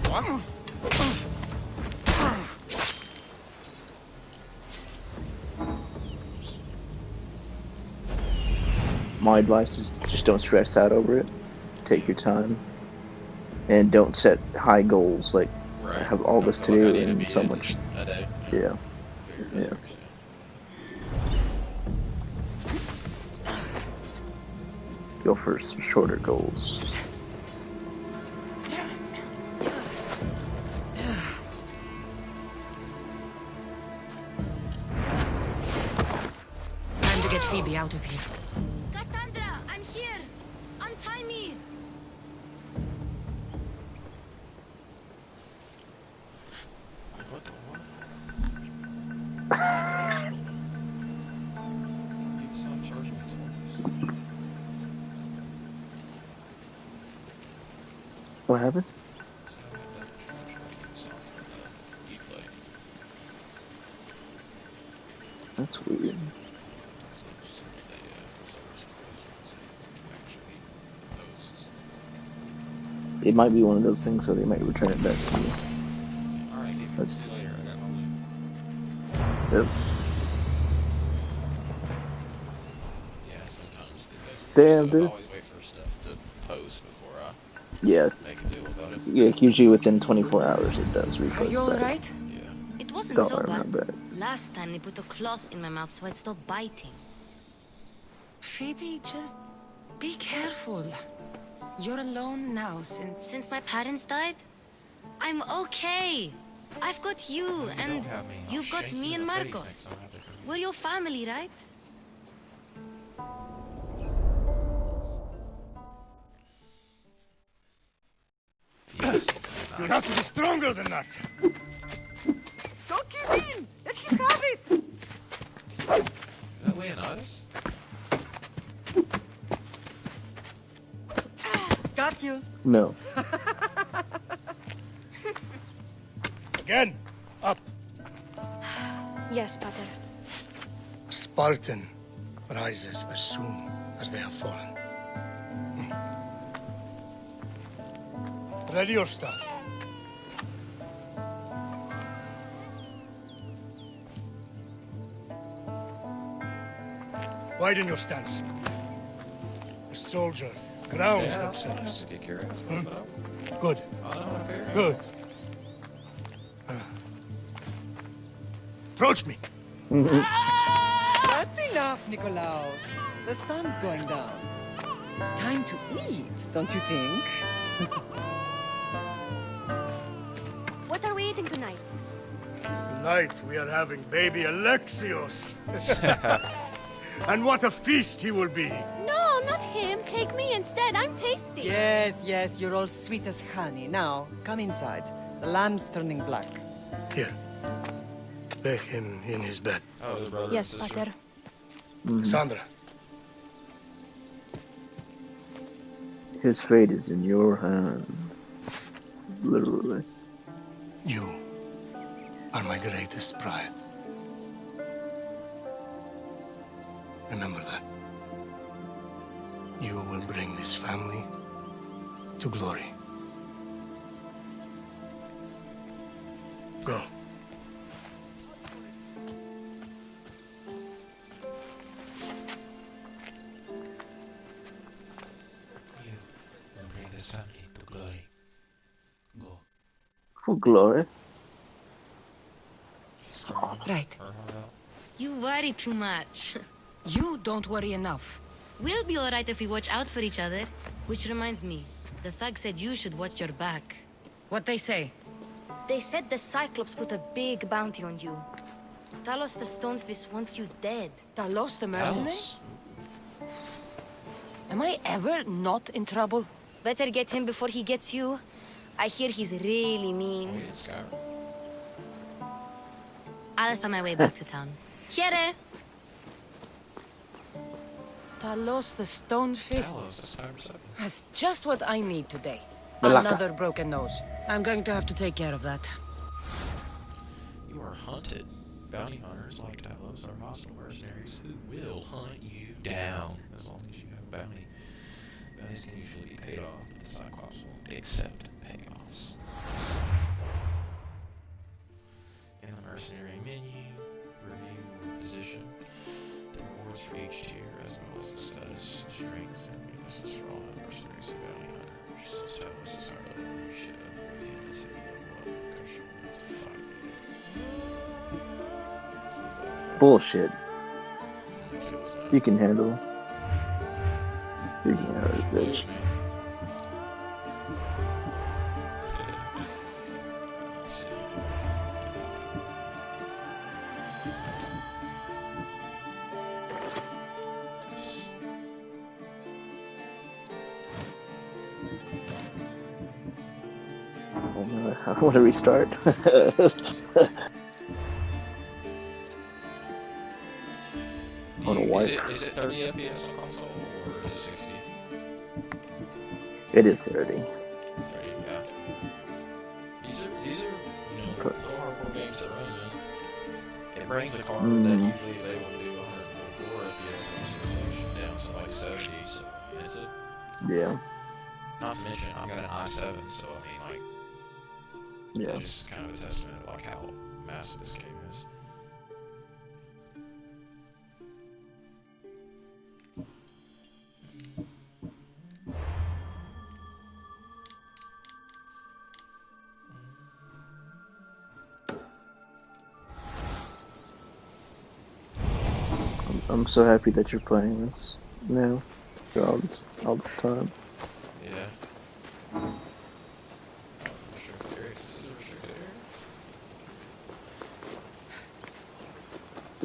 What? My advice is just don't stress out over it. Take your time. And don't set high goals like I have all this to do and so much. A day. Yeah. Yeah. Go for some shorter goals. Time to get Phoebe out of here. Cassandra, I'm here. Untie me. What the what? You stop charging me twice. What happened? That's weird. It might be one of those things, so they might return it back to you. Alright, Let's see you later. I got my loot. Yep. Yeah, sometimes do that. Damn, So dude. I always wait for stuff to post before I Yes. make a deal about it. Yeah, usually within 24 hours it does Are repost you back. alright? It wasn't Don't so worry bad. about it. Last time they put a cloth in my mouth so I'd stop biting. Phoebe, just be careful. You're alone now Since my parents died? I'm okay. I've got you, and have me. I'll you've got shake me you in and the face Marcos. next time I have to do We're your family, right? You'll have to be stronger than that. Don't give in! Let him have it! Is that Leonidas? Got you. No. Again, up. Yes, Pater. A Spartan rises as soon as they have fallen. Ready your stuff. Widen your stance. A soldier grounds themselves. Get curious. Good. I know, okay. Good. Approach me. That's enough, Nikolaos. The sun's going down. Time to eat, don't you think? What are we eating tonight? Tonight we are having baby Alexios. And what a feast he will be. No, not him. Take me instead. I'm tasty. Yes, yes, you're all sweet as honey. Now, come inside. The lamb's turning black. Here. Lay him in his bed. Oh, his brother Yes, and sister. Pater. Sandra. His fate is in your hands. Literally. You are my greatest pride. Remember that. You will bring this family to glory. Go. You will bring this family to glory. Go. For glory. Right. You worry too much. You don't worry enough. We'll be alright if we watch out for each other. Which reminds me, the thug said you should watch your back. What they say? They said the Cyclops put a big bounty on you. Talos the Stonefist wants you dead. Talos the mercenary? Am I ever not in trouble? Better get him before he gets you. I hear he's really mean. I'll find my way back to town. Here! Talos the Stone Fist. That's just what I need today. Malaka. Another broken nose. I'm going to have to take care of that. You are hunted. Bounty hunters like Talos are hostile mercenaries who will hunt you down as long as you have a bounty. Bounties can usually be paid off, but the Cyclops won't accept payoffs. In the mercenary menu, review your position. The rewards for each tier, as well as the status, strengths, and weaknesses for all mercenaries and bounty hunters. Talos is our level shit. Avoid him until you level up, because you'll have to fight them. Bullshit. You can handle. You can handle this bitch. Oh no, I want to restart. On a wipe. Is it 30 FPS on console or is it 60? It is 30. 30, yeah. These are you know, little hardcore games that run, man. It brings a card that usually is able to do 144 FPS in simulation down to like 70, so I mean, it's a... Yeah. Not to mention, I've got an i7, so I mean, like... Yeah. It's just kind of a testament of like how massive this game is. I'm so happy that you're playing this now for all this time. Yeah.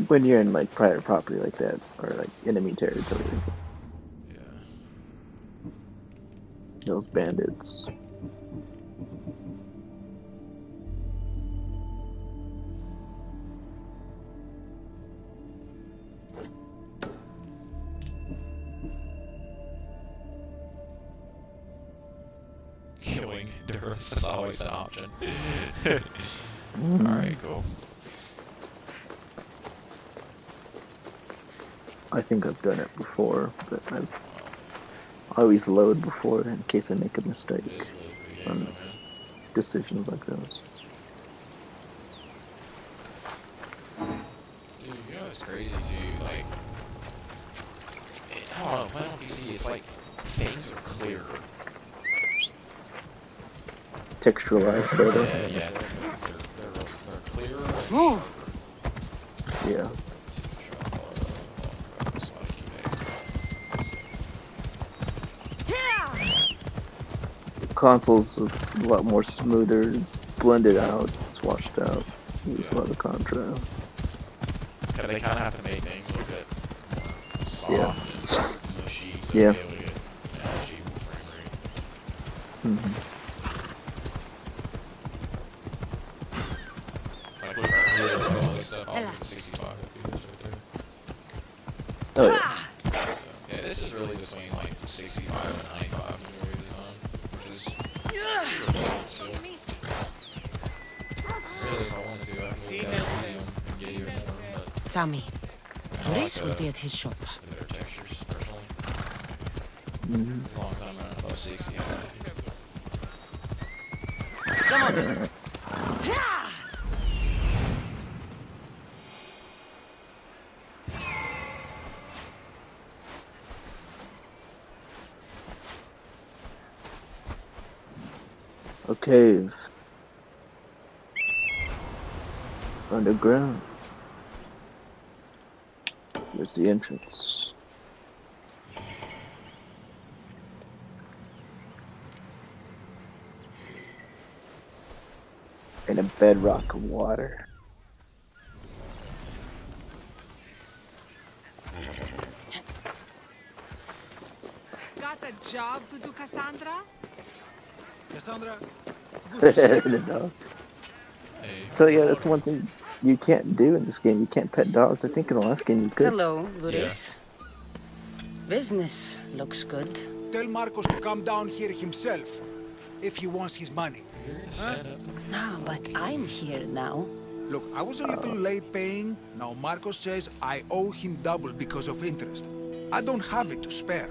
When you're in like private property like that, or like enemy territory. Yeah. Those bandits. Killing Durus is always an option. Alright, cool. I think I've done it before, but I always load before in case I make a mistake on decisions like those. Dude, you know what's crazy too? Like, I don't know, playing on PC, it's like things are clearer. Texturalized better. Yeah, they're clearer. Move! Yeah. Consoles, it's a lot more smoother, blended out, swashed out. Use a lot of contrast. They kind of have to make things a little bit more soft and mushy, so yeah. to be able to get achievable frame rate. Like, look right here, all this stuff off of 65 FPS right there. Oh yeah. Yeah, this is really between like 65 and 95 majority of the time, which is really, if I wanted to, I could look at medium and get even more, but Sammy, I Boris like will be at his shop. the better textures, personally. As long as I'm around above 60, I'm happy. Come on. Okay. Underground. Here's the entrance. And a bedrock of water. Got a job to do, Cassandra? Cassandra, No. So yeah, that's one thing you can't do in this game. You can't pet dogs. I think in the last game you could. Hello, Luris. Business looks good. Tell Marcos to come down here himself, if he wants his money. Huh? No, but I'm here now. Look, I was a little late paying. Now Marcos says I owe him double because of interest. I don't have it to spare.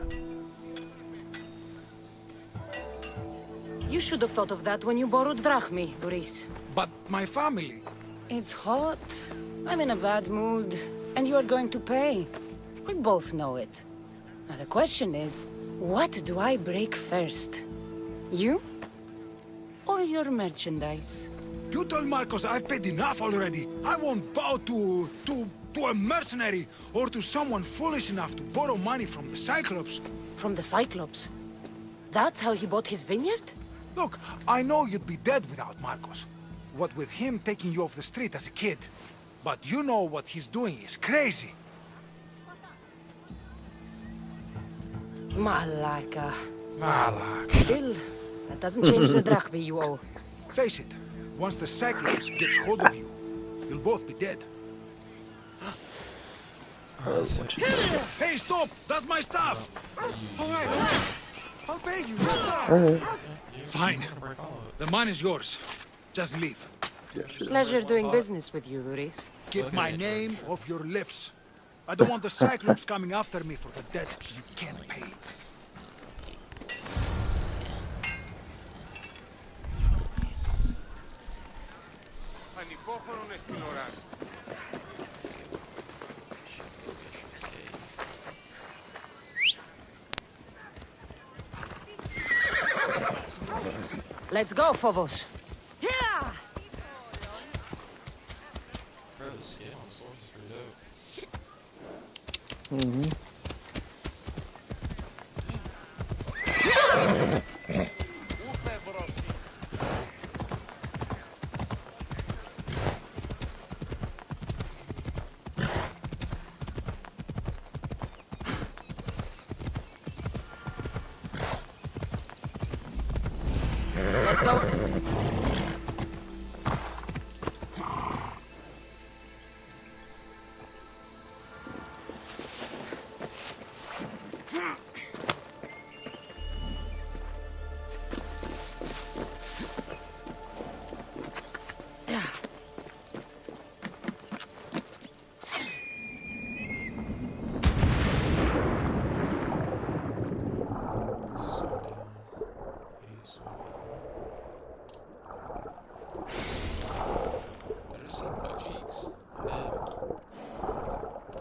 You should have thought of that when you borrowed drachmi, Doris. But my family... It's hot. I'm in a bad mood. And you are going to pay. We both know it. Now the question is, what do I break first? You? Or your merchandise? You told Marcos I've paid enough already. I won't bow to a mercenary or to someone foolish enough to borrow money from the Cyclops. From the Cyclops? That's how he bought his vineyard? Look, I know you'd be dead without Marcos. What with him taking you off the street as a kid. But you know what he's doing is crazy. Malaka. Malaka. Still, that doesn't change the drachmi you owe. Face it, once the Cyclops gets hold of you, you'll both be dead. Hey, stop! That's my stuff! Alright. I'll pay you. Fine. The mine is yours. Just leave. Pleasure doing business with you, Doris. Keep my name off your lips. I don't want the Cyclops coming after me for the debt you can't pay. Let's go, Phobos. Yeah! Bro, the skin on the sword is pretty dope. Let's go.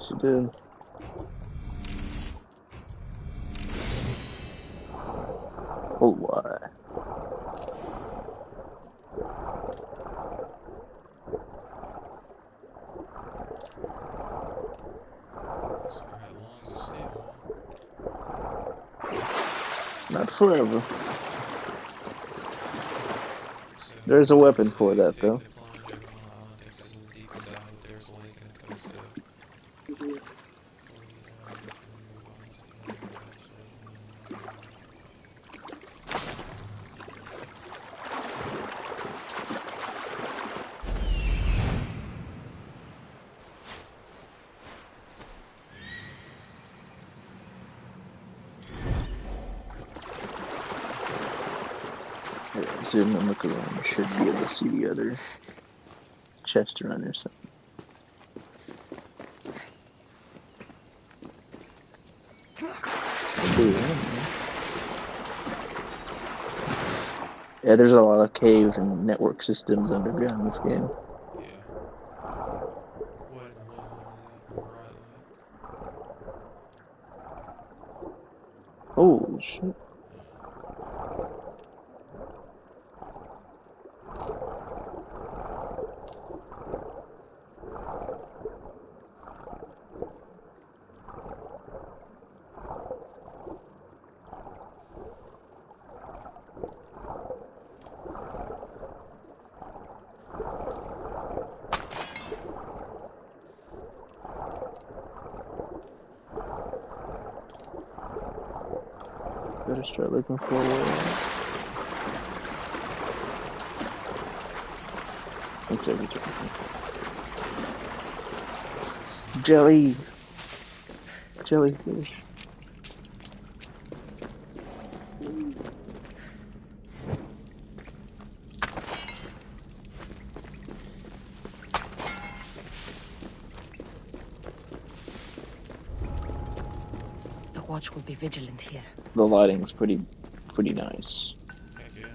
She did. Oh, why? Not forever. There's a weapon for that, though. Zoom and look around. You should be able to see the other chest around or something. Yeah, there's a lot of cave and network systems underground in this game. Oh shit. Better start looking for a way. Thanks every time. Jellyfish. watch will be vigilant here. The lighting's pretty nice. Heck yeah.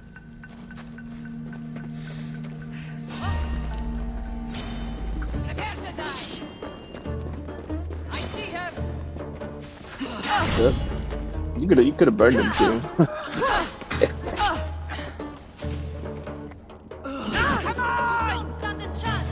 Prepare to die. I see her. Yep. You could have burned him too. Come on! Don't stand a chance.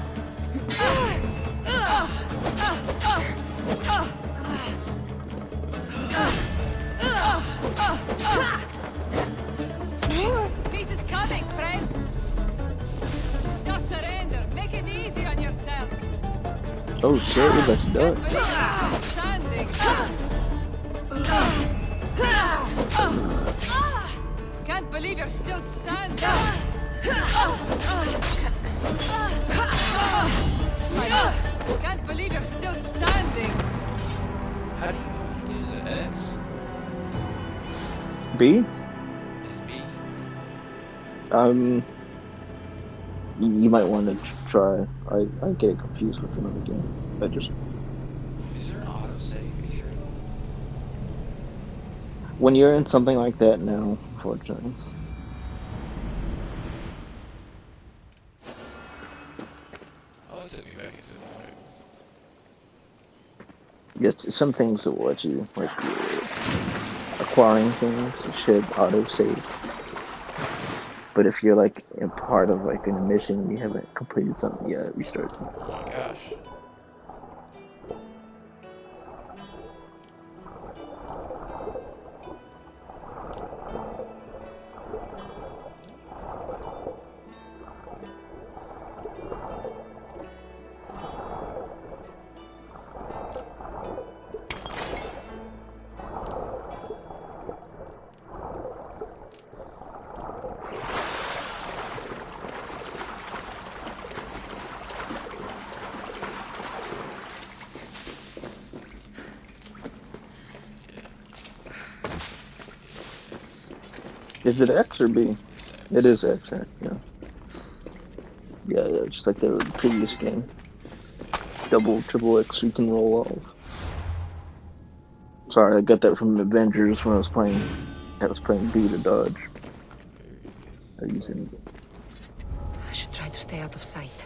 Peace is coming, friend. Just surrender. Make it easy on yourself. Oh shit, we're about to Can't die. believe you're still standing. Can't believe you're still standing. Can't believe you're still standing. How do you do the X? B? Is B? You might want to try. I get it confused with another game. I just Is there an autosave feature? when you're in something like that now, unfortunately. Oh, it took me back into the fight. Yes, some things will let you, like acquiring things, it should autosave. But if you're like in part of like in a mission and you haven't completed something yet, it restarts. Oh my gosh. Is it X or B? It is X, right? Yeah. Yeah, just like the previous game. Double, triple X you can roll off. Sorry, I got that from Avengers when I was playing B to dodge. Using. I should try to stay out of sight.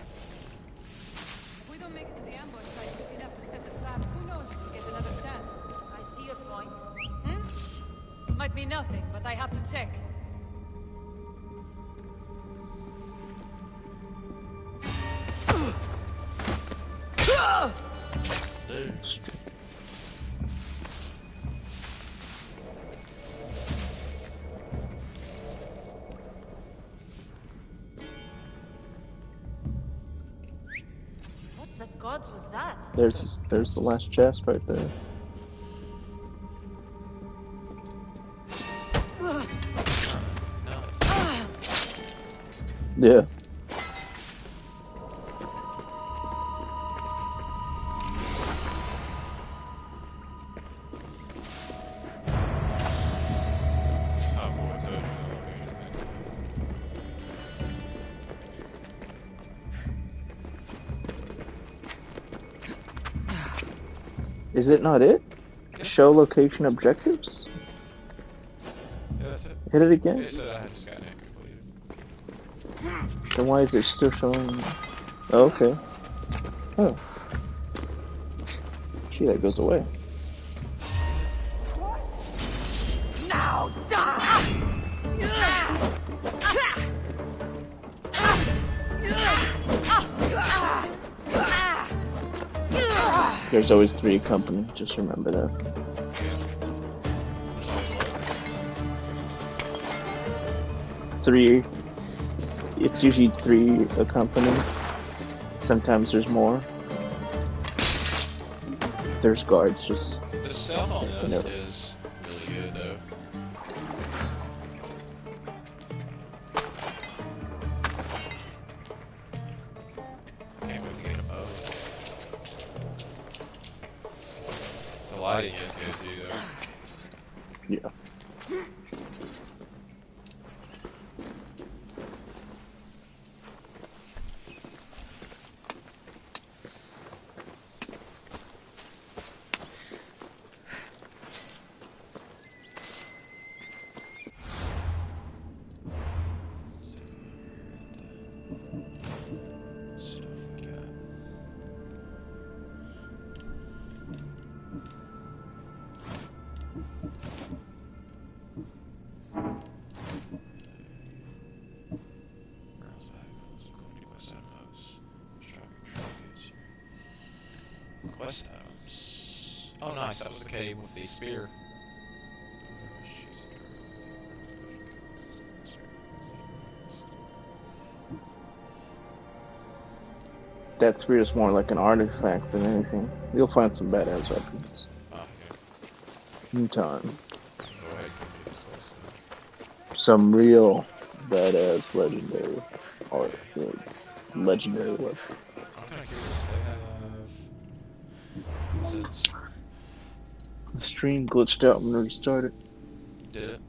If we don't make it to the ambush site, we're gonna have to set the trap. Who knows if we get another chance? I see your point. Might be nothing, but I have to check. What the gods was that? There's the last chest right there. Yeah. Is it not it? Show location objectives? Yeah, that's it. Hit it again? It said I just got it completed. Then why is it still showing? Oh, okay. Oh. Gee, that goes away. Now die! There's always 3 company, just remember that. Three. It's usually 3 a company. Sometimes there's more. There's guards, just. The stealth on this is really good though. Can't wait to get a bow. The lighting is good too though. Yeah. Quest items. Oh, nice. That was the cave with the spear. That spear is more like an artifact than anything. You'll find some badass weapons. Oh, okay. In time. Go ahead and do this quest then. Some real badass legendary art. Legendary weapon. I'm kind of curious. They have. The stream glitched out when we restarted. Did it?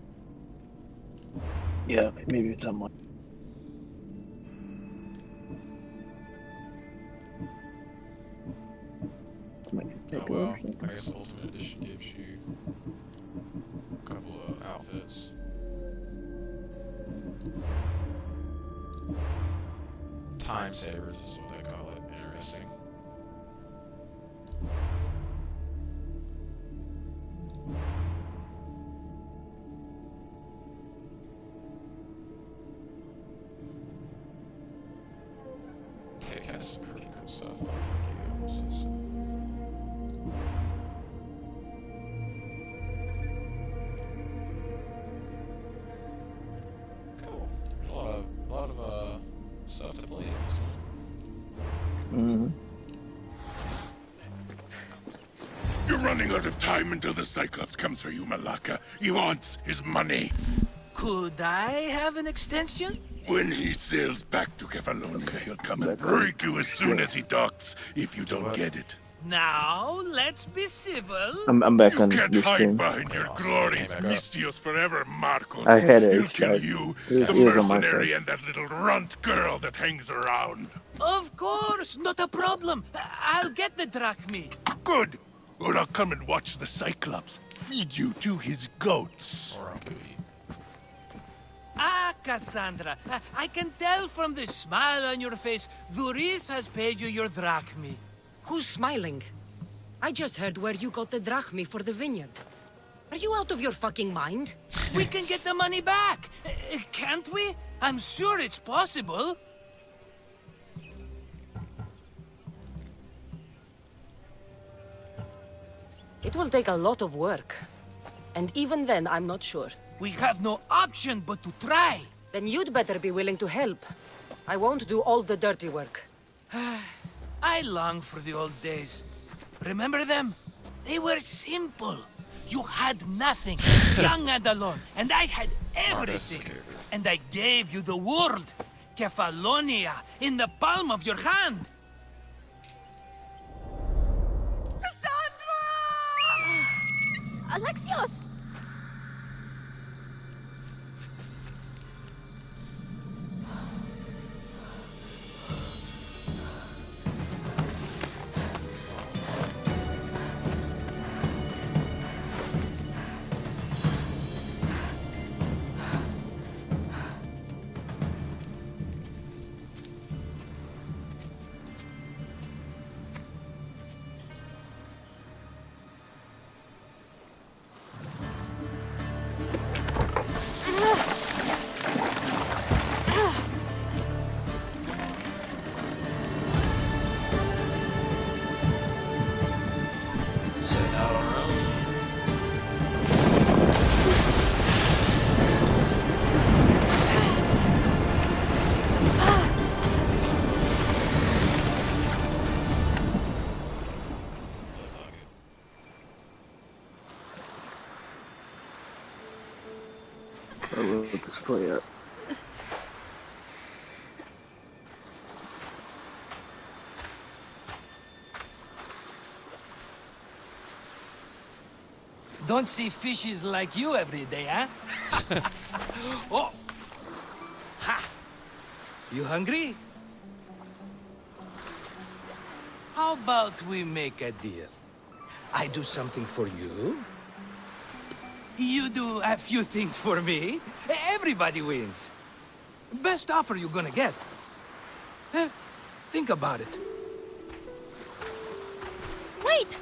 Yeah, maybe it's on my. Oh well, I guess the Ultimate Edition gives you a couple of outfits. Time savers is what they call it. Interesting. Kick has some pretty cool stuff on videos. Cool. A lot of stuff to play in this one. You're running out of time until the Cyclops comes for you, Malaka. He wants his money. Could I have an extension? When he sails back to Kefalonia, he'll come and break you as soon as he docks, if you don't get it. Now, let's be civil. I'm back on You can't your hide screen. behind your glories, Mistios forever, Marcos. I had it. He'll kill you, It the was on my mercenary, side. and that little runt girl that hangs around. Of course, not a problem. I'll get the drachmi. Good. Or I'll come and watch the Cyclops feed you to his goats. Or I'll kill you. Ah, Cassandra, I can tell from the smile on your face, Duris has paid you your drachmi. Who's smiling? I just heard where you got the drachmi for the vineyard. Are you out of your fucking mind? We can get the money back, can't we? I'm sure it's possible. It will take a lot of work. And even then, I'm not sure. We have no option but to try. Then you'd better be willing to help. I won't do all the dirty work. I long for the old days. Remember them? They were simple. You had nothing, young and alone, and I had everything. And I gave you the world, Kefalonia, in the palm of your hand. Alexios! Setting out on our own. I will display it. Don't see fishes like you every day, huh? Oh! Ha! You hungry? How about we make a deal? I do something for you. You do a few things for me. Everybody wins. Best offer you're gonna get. Think about it. Wait!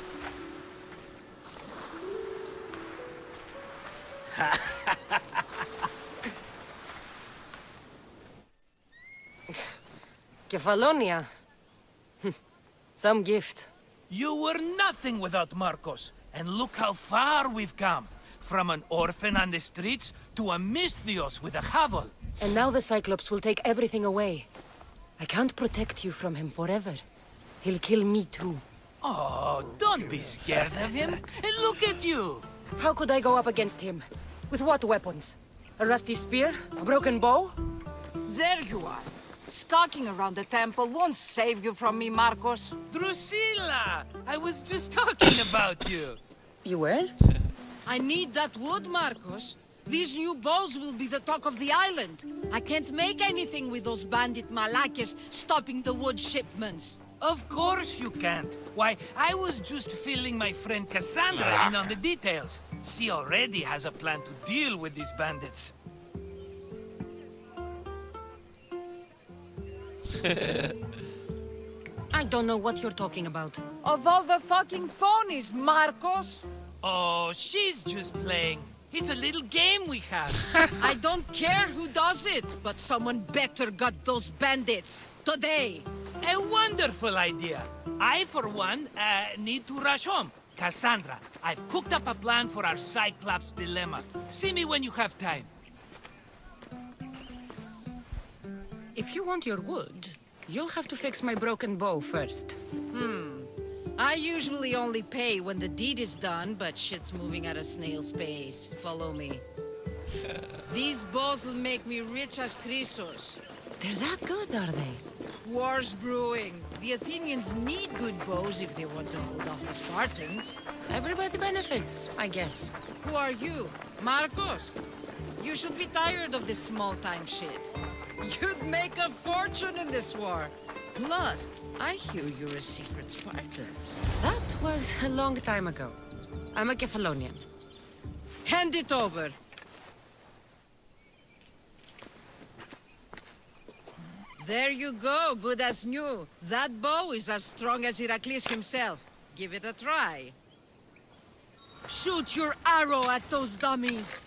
Kefalonia. Some gift. You were nothing without Marcos, and look how far we've come. From an orphan on the streets to a Misthios with a hovel. And now the Cyclops will take everything away. I can't protect you from him forever. He'll kill me too. Oh, don't be scared of him. And look at you! How could I go up against him? With what weapons? A rusty spear? A broken bow? There you are. Skulking around the temple won't save you from me, Marcos. Drusilla! I was just talking about you. You were? I need that wood, Marcos. These new bows will be the talk of the island. I can't make anything with those bandit malakes stopping the wood shipments. Of course you can't. Why, I was just filling my friend Cassandra in on the details. She already has a plan to deal with these bandits. I don't know what you're talking about. Of all the fucking phonies, Marcos! Oh, she's just playing. It's a little game we have. I don't care who does it, but someone better got those bandits. Today. A wonderful idea. I, for one, need to rush home. Cassandra, I've cooked up a plan for our Cyclops dilemma. See me when you have time. If you want your wood, you'll have to fix my broken bow first. I usually only pay when the deed is done, but shit's moving at a snail's pace. Follow me. These bows will make me rich as Chrysos. They're that good, are they? War's brewing. The Athenians need good bows if they want to hold off the Spartans. Everybody benefits, I guess. Who are you? Marcos? You should be tired of this small-time shit. You'd make a fortune in this war. Plus, I hear you're a secret Spartan. That was a long time ago. I'm a Kephalonian. Hand it over. There you go, good as new. That bow is as strong as Heracles himself. Give it a try. Shoot your arrow at those dummies.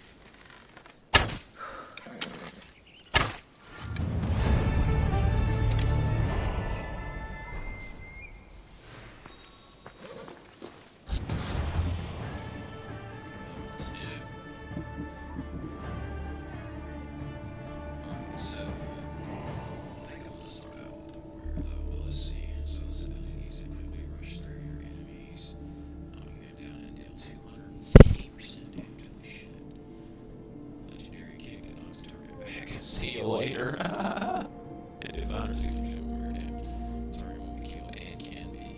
See you later. It is 160% more damage. Sorry, when we kill and can be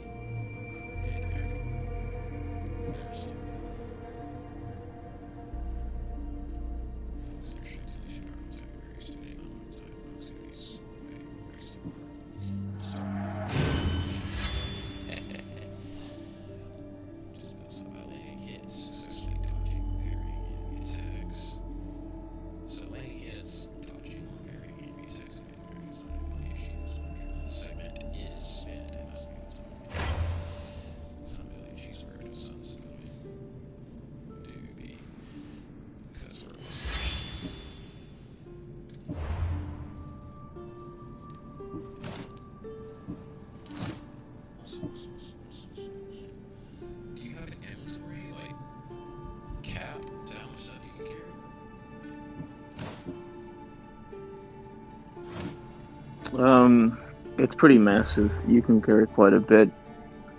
It's pretty massive. You can carry quite a bit.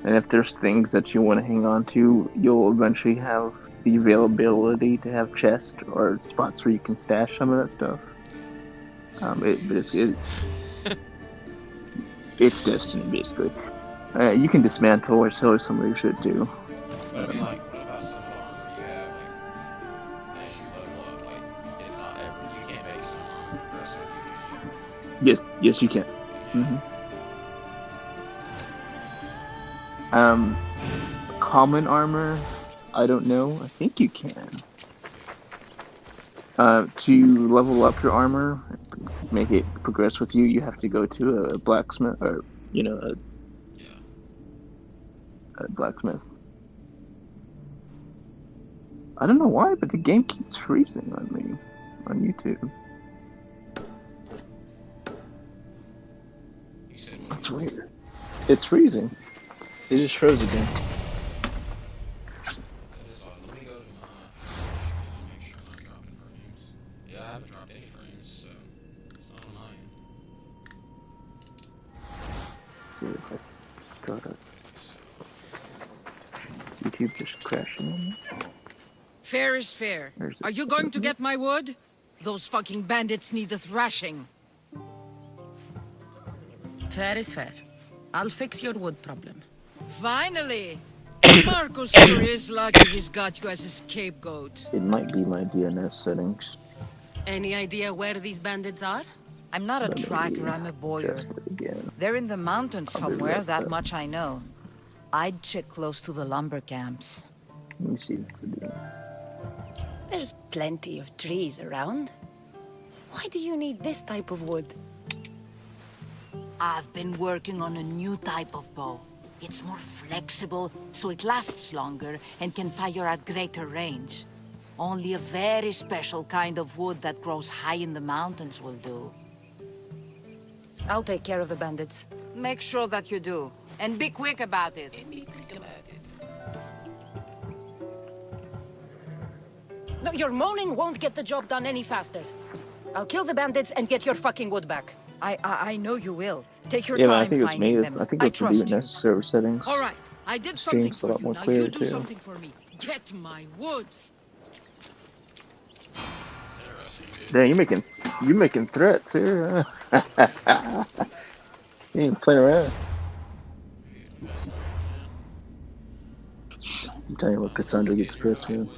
And if there's things that you want to hang on to, you'll eventually have the availability to have chests or spots where you can stash some of that stuff. It's destiny, basically. You can dismantle or sell some of your shit too. But I mean, like, what about some of them you have, like, as you level up, like, it's not ever, you can't make some progress with you, can you? Yes, you can. Common armor, I don't know. I think you can. To level up your armor, make it progress with you, you have to go to a blacksmith, or, a blacksmith. I don't know why, but the game keeps freezing on me, on YouTube. It's weird. It's freezing. He just froze again. Let me go to my stream and make sure I'm not dropping frames. Yeah, I haven't dropped any frames, so it's not on my end. Let's see if I got it. Is YouTube just crashing on me? Fair is fair. Are you going to get my wood? Those fucking bandits need a thrashing. Fair is fair. I'll fix your wood problem. Finally! Marcus sure is lucky he's got you as a scapegoat. It might be my DNS settings. Any idea where these bandits are? I'm not a tracker, I'm a boyer. They're in the mountains somewhere, that much I know. I'd check close to the lumber camps. Let me see what's it doing. There's plenty of trees around. Why do you need this type of wood? I've been working on a new type of bow. It's more flexible, so it lasts longer and can fire at greater range. Only a very special kind of wood that grows high in the mountains will do. I'll take care of the bandits. Make sure that you do. And be quick about it. No, your moaning won't get the job done any faster. I'll kill the bandits and get your fucking wood back. I know you will. Take your Yeah, time man, I think it's me. them. I think it's the DNS server settings. All right, I did something Stream's a for lot you. more Now clear you do too. something for me. Get my wood. Damn, you're making threats here. You ain't playing around. I'm telling you what, Cassandra gets pissed, man.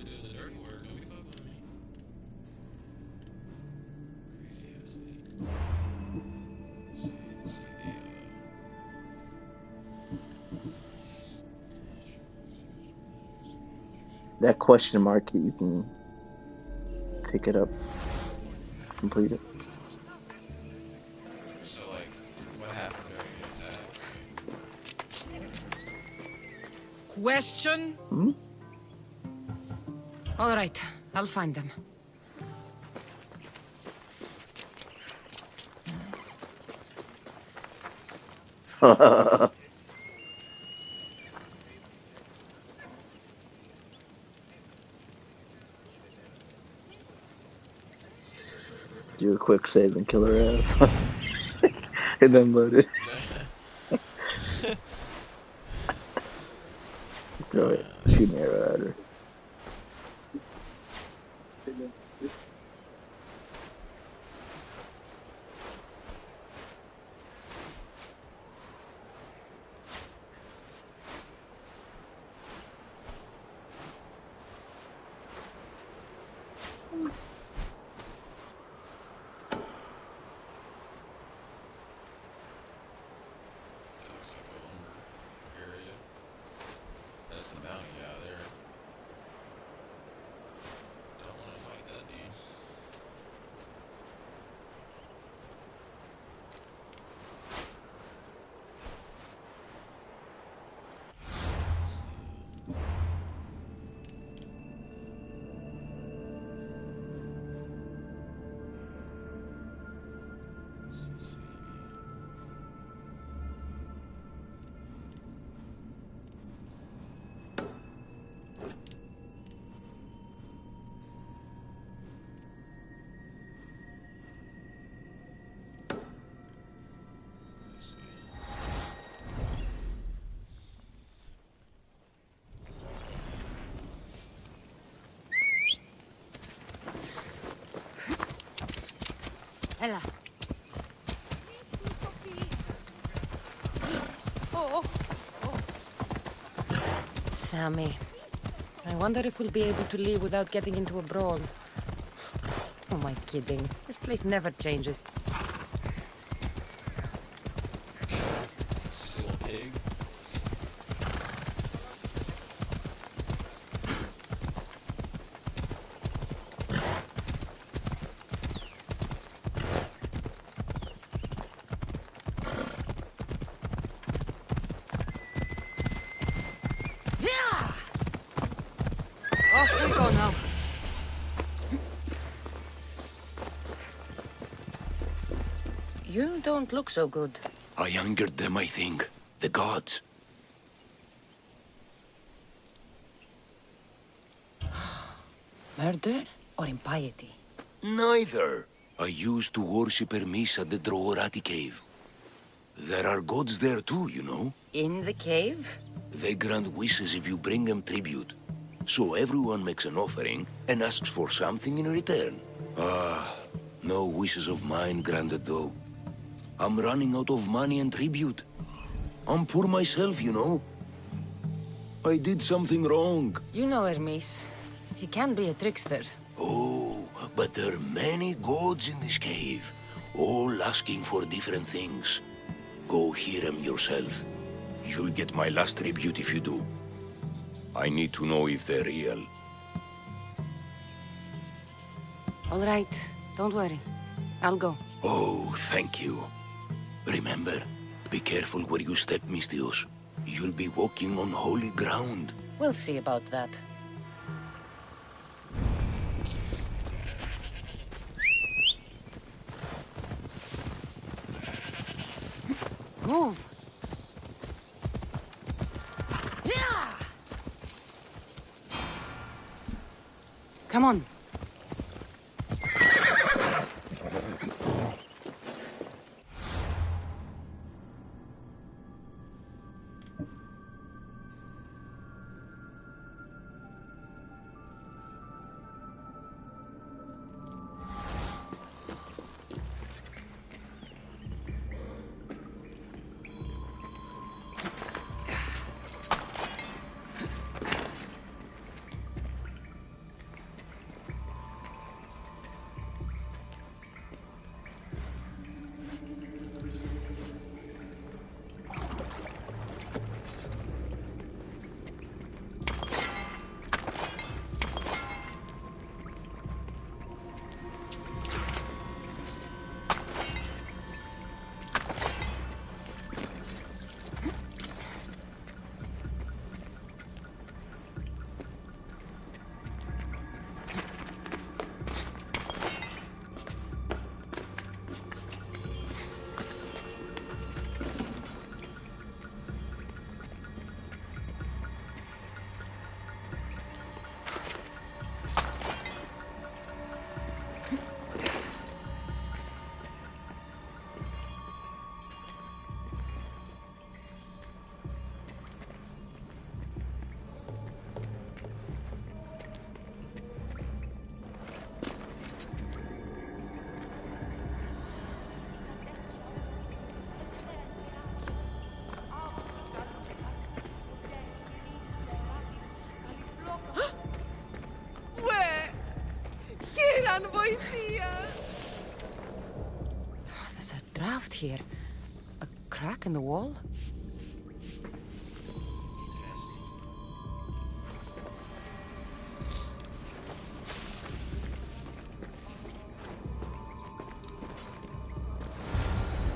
That question mark, you can pick it up, complete it. So, like, what happened during the attack? Question? Hmm? All right, I'll find them. Do a quick save and kill her ass. And then load it. Throw it. Shoot an arrow at her. That's the bounty out there. Don't want to fight that dude. Ella. Sammy. I wonder if we'll be able to leave without getting into a brawl. Oh, am I kidding? This place never changes. Still a pig. Off we go now. You don't look so good. I angered them, I think. The gods. Murder or impiety? Neither. I used to worship Hermes at the Droorati cave. There are gods there too, you know. In the cave? They grant wishes if you bring them tribute. So everyone makes an offering and asks for something in return. Ah, no wishes of mine granted though. I'm running out of money and tribute. I'm poor myself, you know. I did something wrong. You know Hermes. He can be a trickster. Oh, but there are many gods in this cave, all asking for different things. Go hear them yourself. You'll get my last tribute if you do. I need to know if they're real. All right, don't worry. I'll go. Oh, thank you. Remember, be careful where you step, Mistios. You'll be walking on holy ground. We'll see about that. Move! Come on. There's a draft here. A crack in the wall?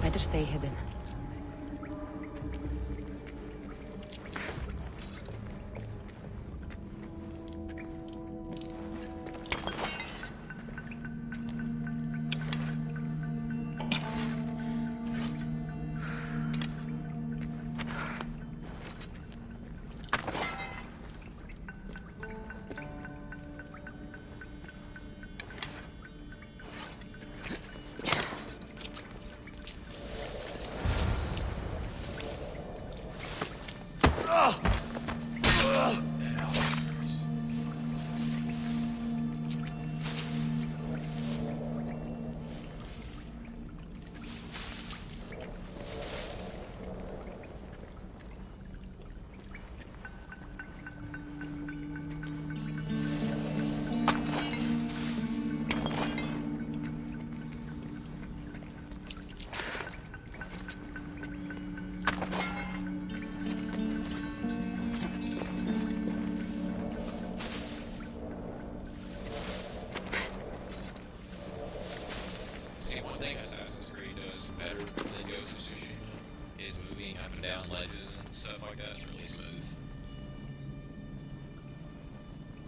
Better stay hidden.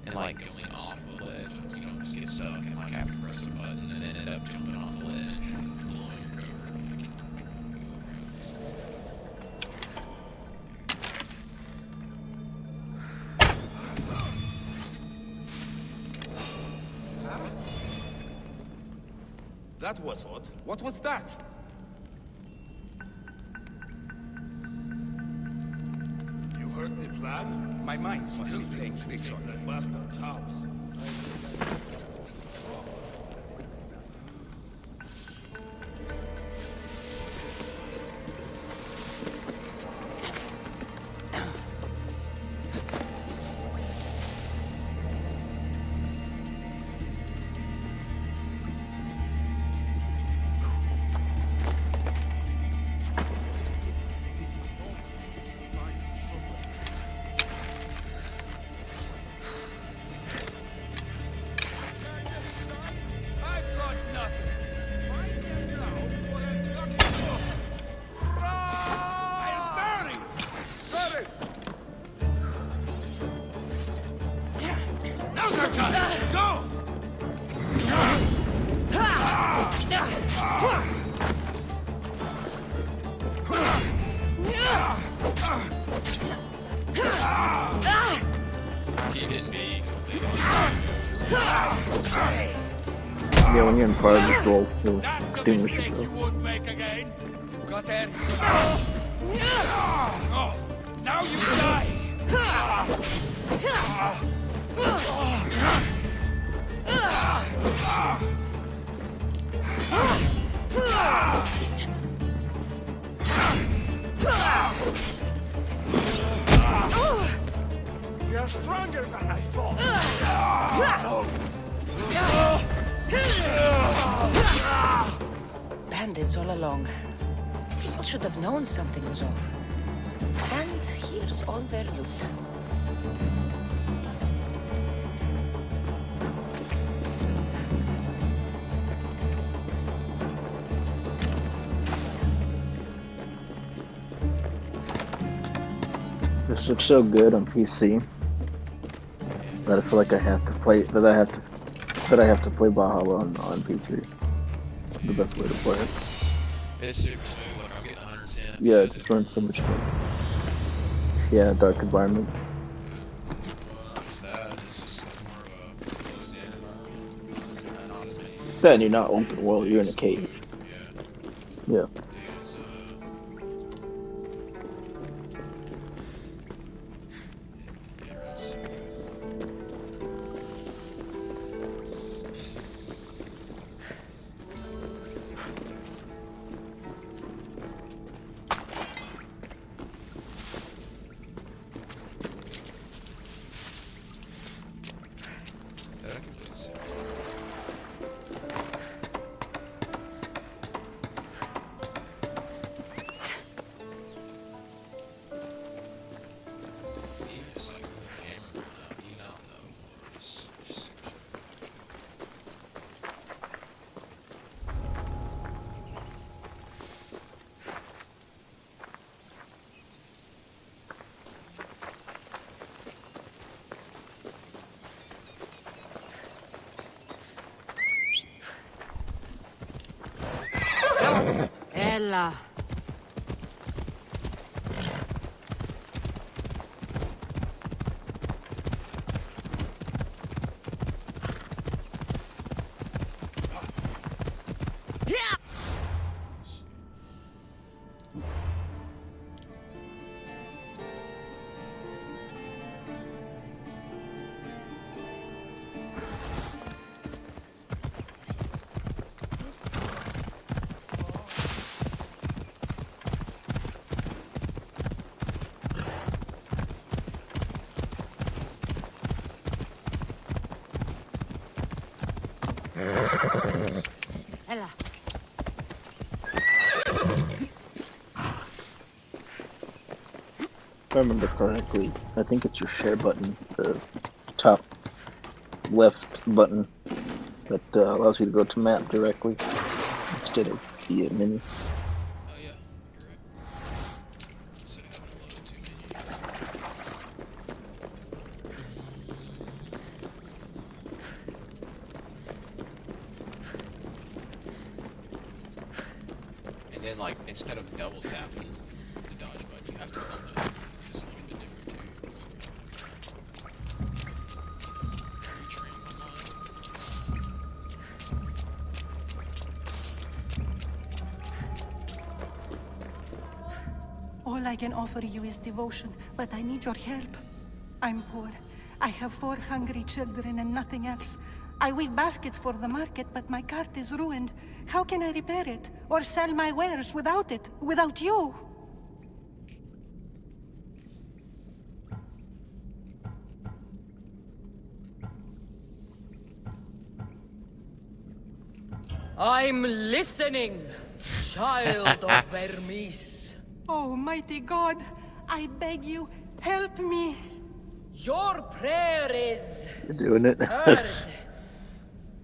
And like going off the ledge, you don't just get stuck and like have to press a button and then end up jumping off the ledge, blowing your cover. That was odd. What was that? You heard the plan? My mind must be playing tricks on me. That bastard's house. Yeah, when you're in fire, just roll to extinguish yourself. Got it. Oh, now you die. You're stronger than I thought. Bandits all along. People should have known something was off. And here's all their loot. This looks so good on PC that I feel like I have to play I have to play Valhalla on PC. The best way to play it. It's super smooth, like I'm getting 100%. Yeah, it just runs so much fun. Yeah, dark environment. Then you're not open world, you're in a cave. Yeah. Ella. Ella. If I remember correctly, I think it's your share button, the top left button that allows you to go to map directly instead of the menu. And then, like, instead of double tapping the dodge button, you have to hold it, which is a little bit different too. Retrain All I can offer you is devotion, but I need your help. I'm poor. I have 4 hungry children and nothing else. I weave baskets for the market, but my cart is ruined. How can I repair it? Or sell my wares without it? Without you? I'm listening, child of Hermes. Oh, mighty God, I beg you, help me. Your prayer is You're doing it. heard.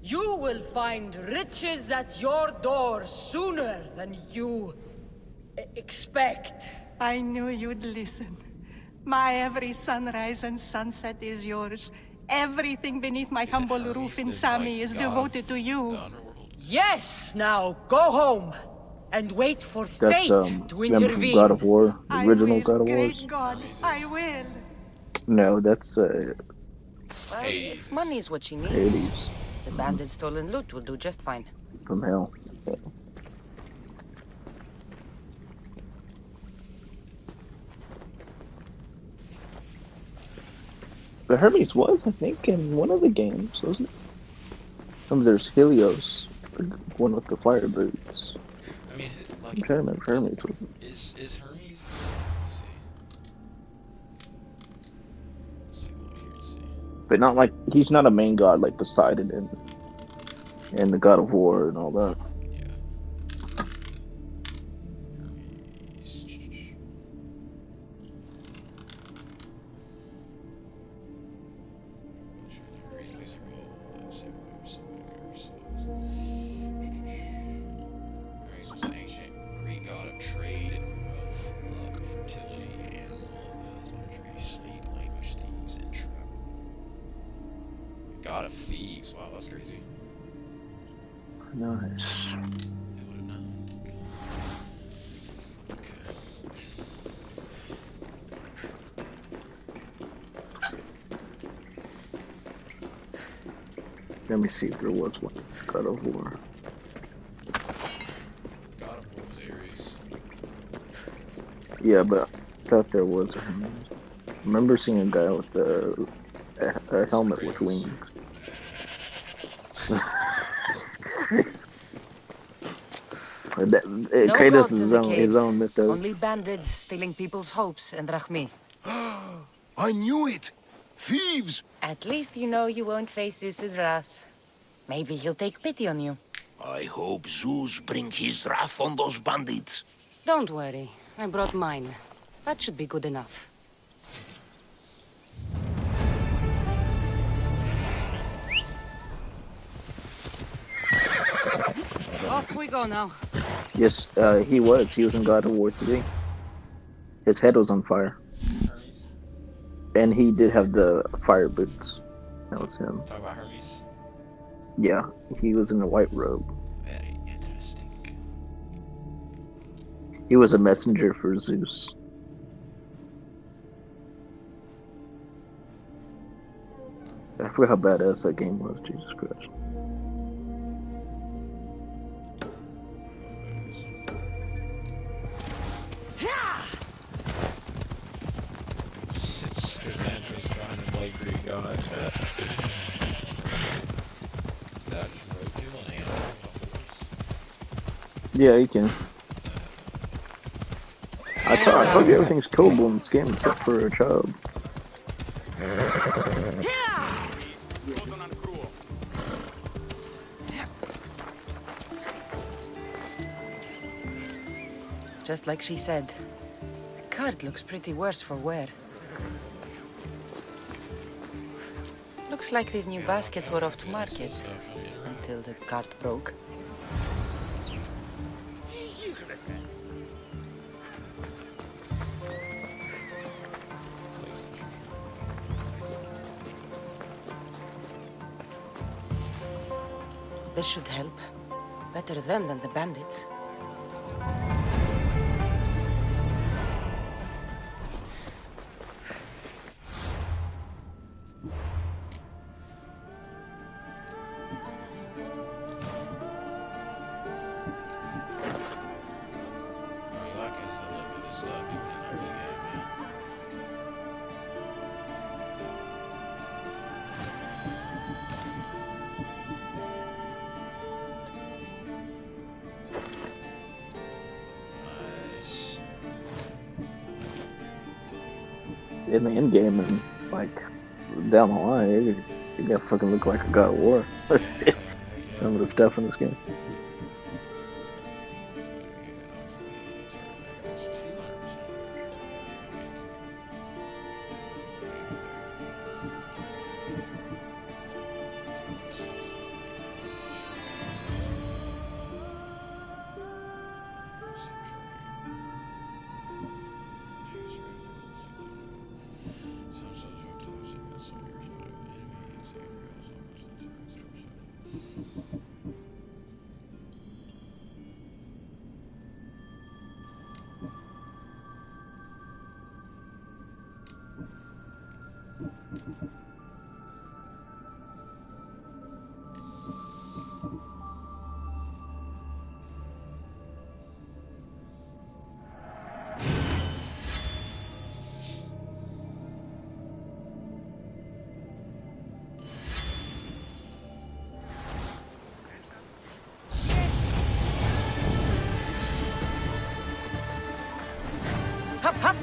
You will find riches at your door sooner than you expect. I knew you'd listen. My every sunrise and sunset is yours. Everything beneath my humble roof in Sami is devoted to you. Yes, now go home and wait for That's fate to remember from intervene. God of War, the I original will, God of War. great God, I will. No, that's Well, if money is what she needs, Hades the banded stolen loot will do just fine. from hell. Yeah. But Hermes was, I think, in one of the games, wasn't it? There's Helios, the one with the fire boots. I mean, like, I'm trying to remember Hermes, wasn't it? is Hermes? Let's see. Let's take a look here and see. But not like, he's not a main god like Poseidon and the God of War and all that. Hermes was an ancient Greek god of trade, wealth, luck, fertility, animal husbandry, sleep, language, thieves, and travel. God of thieves. Wow, that's crazy. Nice. Who would have known? Okay. Let me see if there was one. God of War. God of War was Ares. Yeah, but I thought there was a Hermes. I remember seeing a guy with a helmet with wings. Kratos gods is in the his own mythos. Only bandits stealing people's hopes and drachmi. I knew it! Thieves! At least you know you won't face Zeus's wrath. Maybe he'll take pity on you. I hope Zeus bring his wrath on those bandits. Don't worry, I brought mine. That should be good enough. Off we go now. Yes, he was. He was in God of War 3. His head was on fire. And he did have the fire boots. That was him. Talk about Hermes. Yeah, he was in a white robe. Very interesting. He was a messenger for Zeus. I forgot how badass that game was, Jesus Christ. Cassandra's trying to play Greek god. That's roadkill and animal. Yeah, you can. I told you everything's killable in this game except for a child. Just like she said, the cart looks pretty worse for wear. Looks like these new baskets were off to market until the cart broke. This should help. Better them than the bandits. in the end game and like down the line, you're gonna fucking look like a God of War. Some of the stuff in this game. Hop, hop!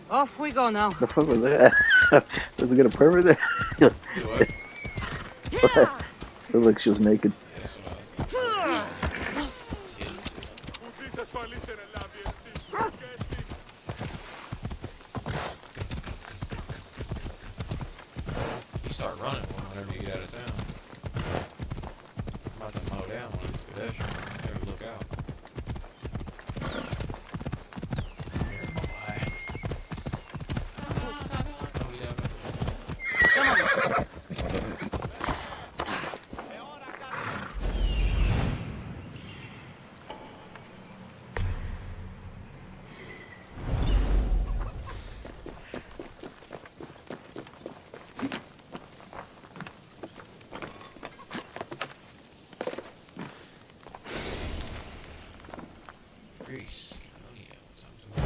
Off we go now. The fuck was that? Was it gonna pervert there? What? Looked like she was naked. You start running whenever you get out of town. I'm about to mow down one of these pedestrians. Better look out. Here, boy. Greece. Oh yeah, sounds good.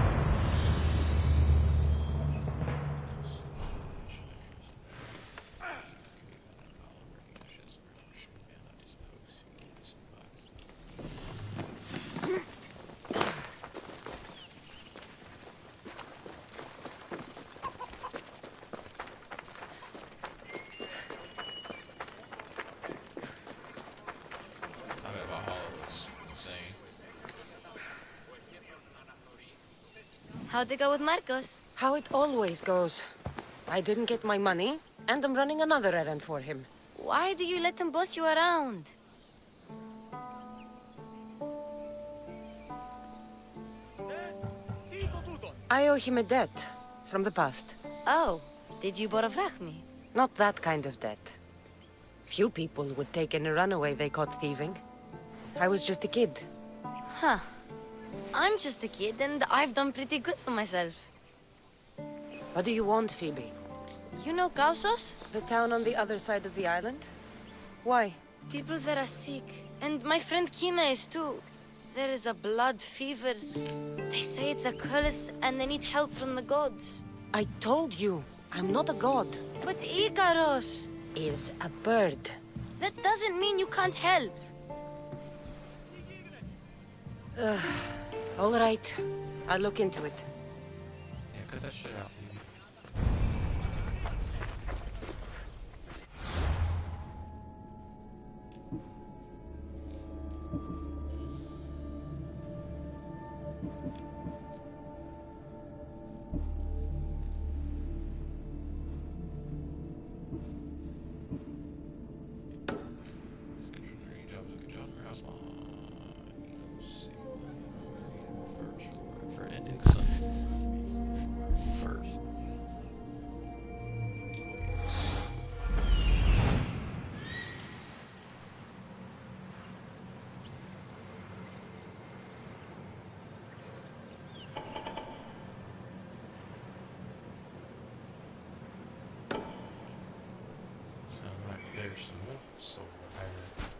I bet Valhalla looks insane. How'd it go with Marcos? How it always goes. I didn't get my money, and I'm running another errand for him. Why do you let him boss you around? I owe him a debt from the past. Oh, did you borrow me? Not that kind of debt. Few people would take in a runaway they caught thieving. I was just a kid. Huh. I'm just a kid, and I've done pretty good for myself. What do you want, Phoebe? You know Kausos? The town on the other side of the island? Why? People that are sick. And my friend Kina is too. There is a blood fever. They say it's a curse, and they need help from the gods. I told you, I'm not a god. But Ikaros is a bird. That doesn't mean you can't help. All right, I'll look into it. Yeah, cut that shit out, Phoebe. For an index first. personable soul pirate.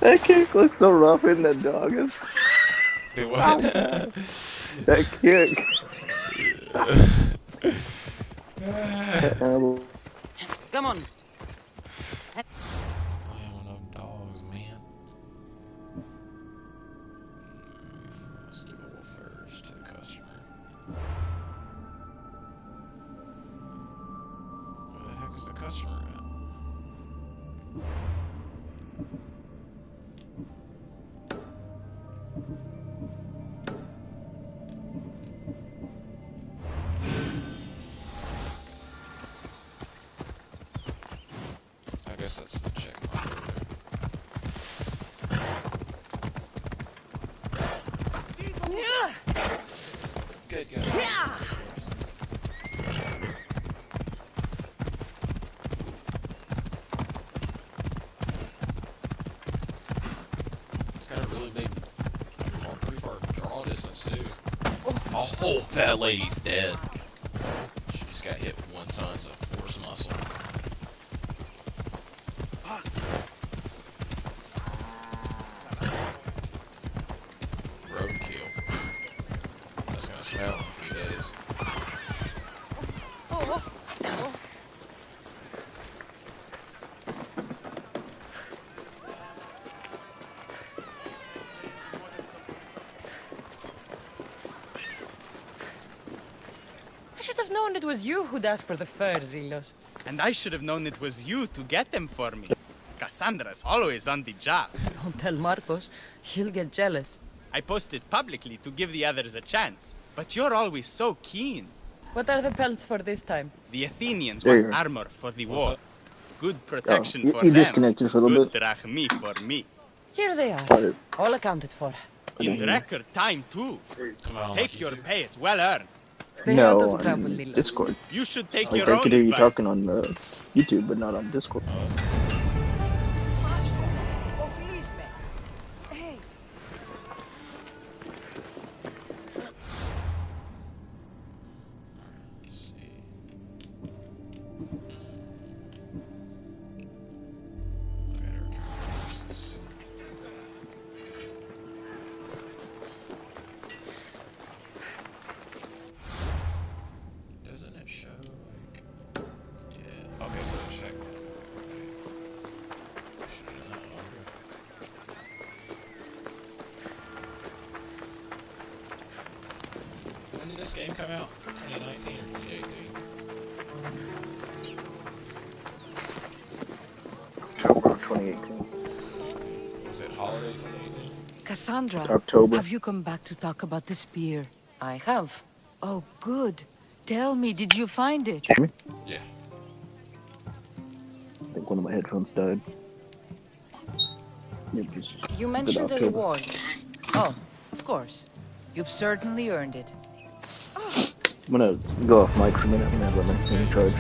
That kick looks so rough in that dog. Is Do what? that kick? Come on. Playing with them dogs, man. Let's do the wolf first to the customer. Where the heck is the customer at? I guess that's the check mark over there. Good guy. It's got a really big, pretty far draw distance too. Oh, that lady's dead. She just got hit with 1 ton of force muscle. Roadkill. That's gonna smell in a few days. I should have known it was you who'd ask for the fur, Zilos. And I should have known it was you to get them for me. Cassandra's always on the job. Don't tell Marcos. He'll get jealous. I posted publicly to give the others a chance, but you're always so keen. What are the pelts for this time? The Athenians There you want go. armor for the war. Good protection you- for you them. disconnected for a little Good bit. drachmi for me. Here they are. Got it. All accounted for. In record time, too. Take your pay, it's well earned. Stay out No, of trouble, on Lilos. Discord. You should take Like, your I own could hear you advice. talking on YouTube, but not on Discord. Doesn't it show like? Yeah. Okay, so check. When did this game come out? 2019 or 2018? October 2018. Was it holiday 2018? Cassandra, October. have you come back to talk about the spear? I have. Oh, good. Tell me, did you find it? Hear me? Yeah. I think one of my headphones died. Yep, just You good mentioned the October. reward. Oh, of course. You've certainly earned it. I'm gonna go off mic for a minute. I'm gonna let my thing charge.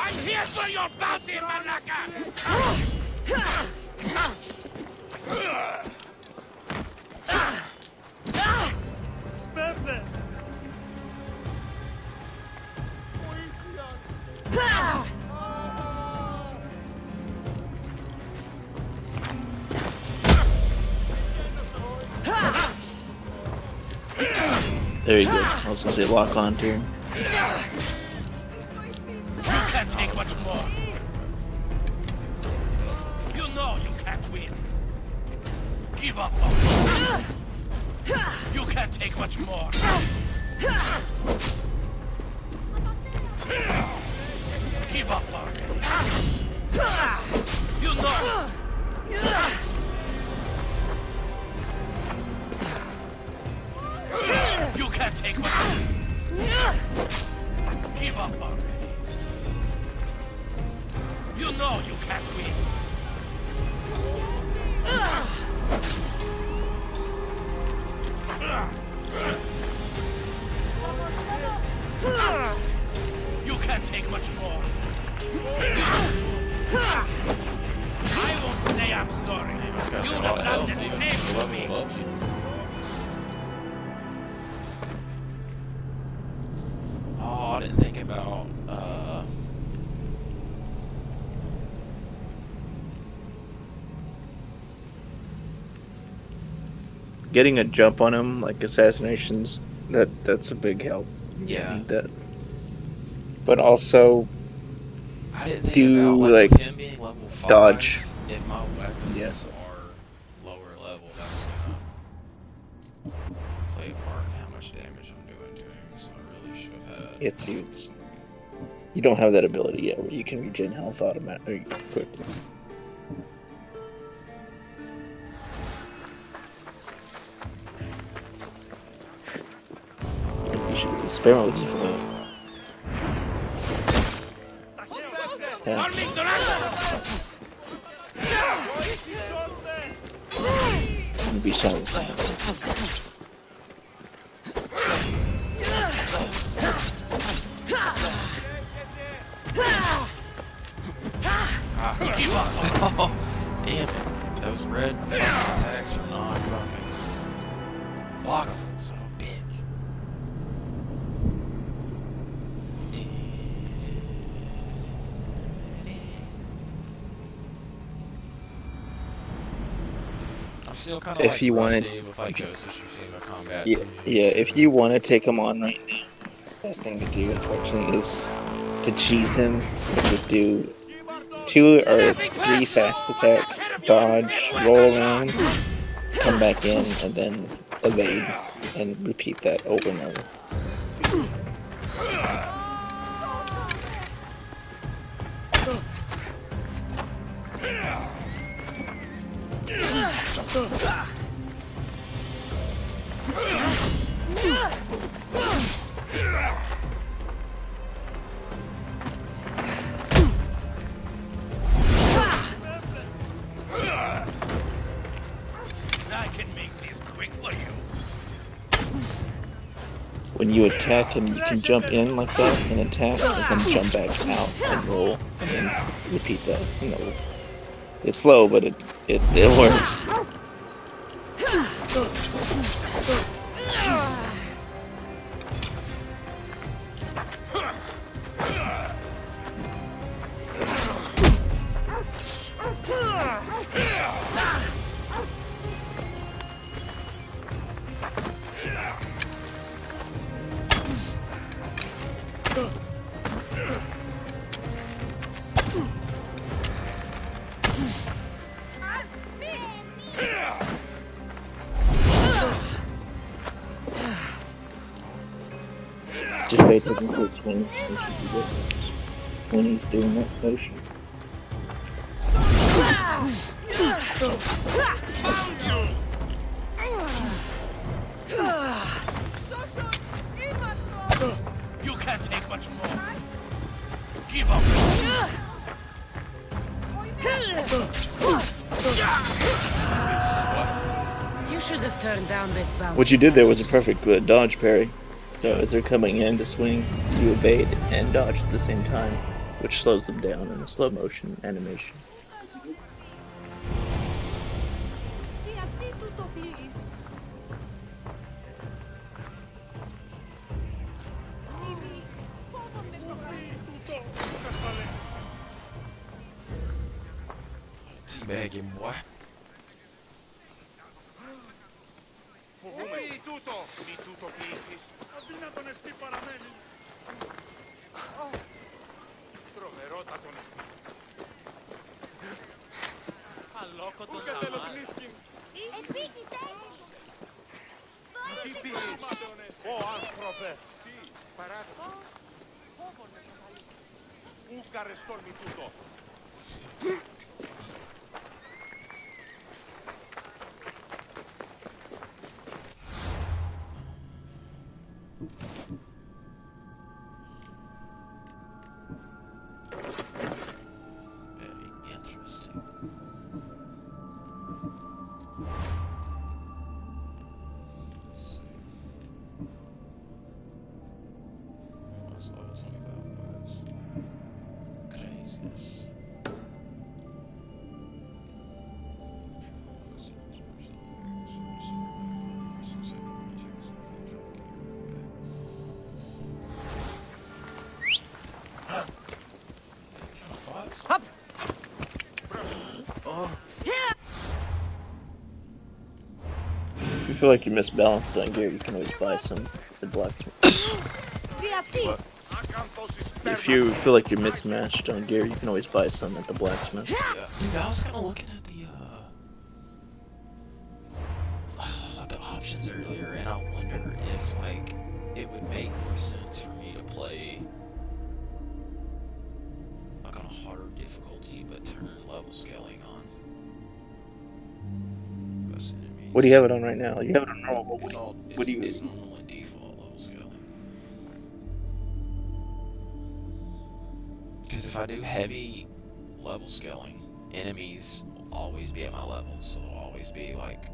I'm here for your bounty, Malaka! There you go. I was gonna say lock on to him. You can't take much more. You know you can't win. Give up. You can't take much more. Give up already. You know. You can't take much. Give up already. You know you can't win. You can't take much more. I won't say I'm sorry. You would have done the same to me. Oh, I didn't think about, Getting a jump on him, like assassinations, that's a big help. Yeah. Need that. But also, I didn't think do about, like with him being level 5, dodge. if my weapons Yeah. are lower level, that's gonna play a part in how much damage I'm doing to him, so I really should have had... It's you don't have that ability yet where you can regen health automatically quickly. You should experiment with it. Yeah. Be silent. Oh, damn it. Those red attacks are not fucking... Block them, son of a bitch. I'm still kind of If like you wanted, rusty with like Ghost of Tsushima combat yeah, too. if you want to take him on right now, the best thing to do, unfortunately, is to cheese him, which is do 2 or 3 fast attacks, dodge, roll around, come back in, and then evade, and repeat that over and over. I can make this quick for you. When you attack him, you can jump in like that and attack, and then jump back out and roll, and then repeat that. You know, it's slow, but it works. Just pay attention to his swing when he's doing that motion. You can't take much more. Give up. You should have turned down this bounty. What you did there was a perfect dodge parry. So as they're coming in to swing, you evade and dodge at the same time, which slows them down in a slow motion animation. Teabagging, boy. Mi tutto pieces. Abbinato onesti parameli. Troverò da onesti. All'occo tu che te lo finisci. E piti te. Piti. Oh, antrope. Sì, parato. Un carrestol mi tutto. Very interesting. Let's see. That's level 25 guys. Craziness. Up. If you feel like you're misbalanced on gear, you can always buy some at the blacksmith. If you feel like you're mismatched on gear, you can always buy some at the blacksmith. Yeah. Dude, I was kind of looking at the options earlier, and I wonder if like it would make more sense for me to play like on a harder difficulty, but turn level scaling on. What do you have it on right now? You have it on normal. What do you? It's normal and default level scaling. Because if I do heavy level scaling, enemies will always be at my level, so it'll always be like,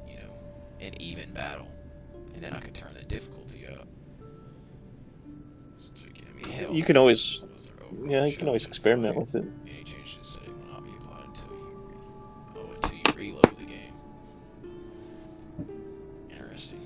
you know, an even battle, and then I can turn the difficulty up. So You can always, yeah, you can always experiment with it. Any change to the setting will not be applied until you reload the game. Interesting.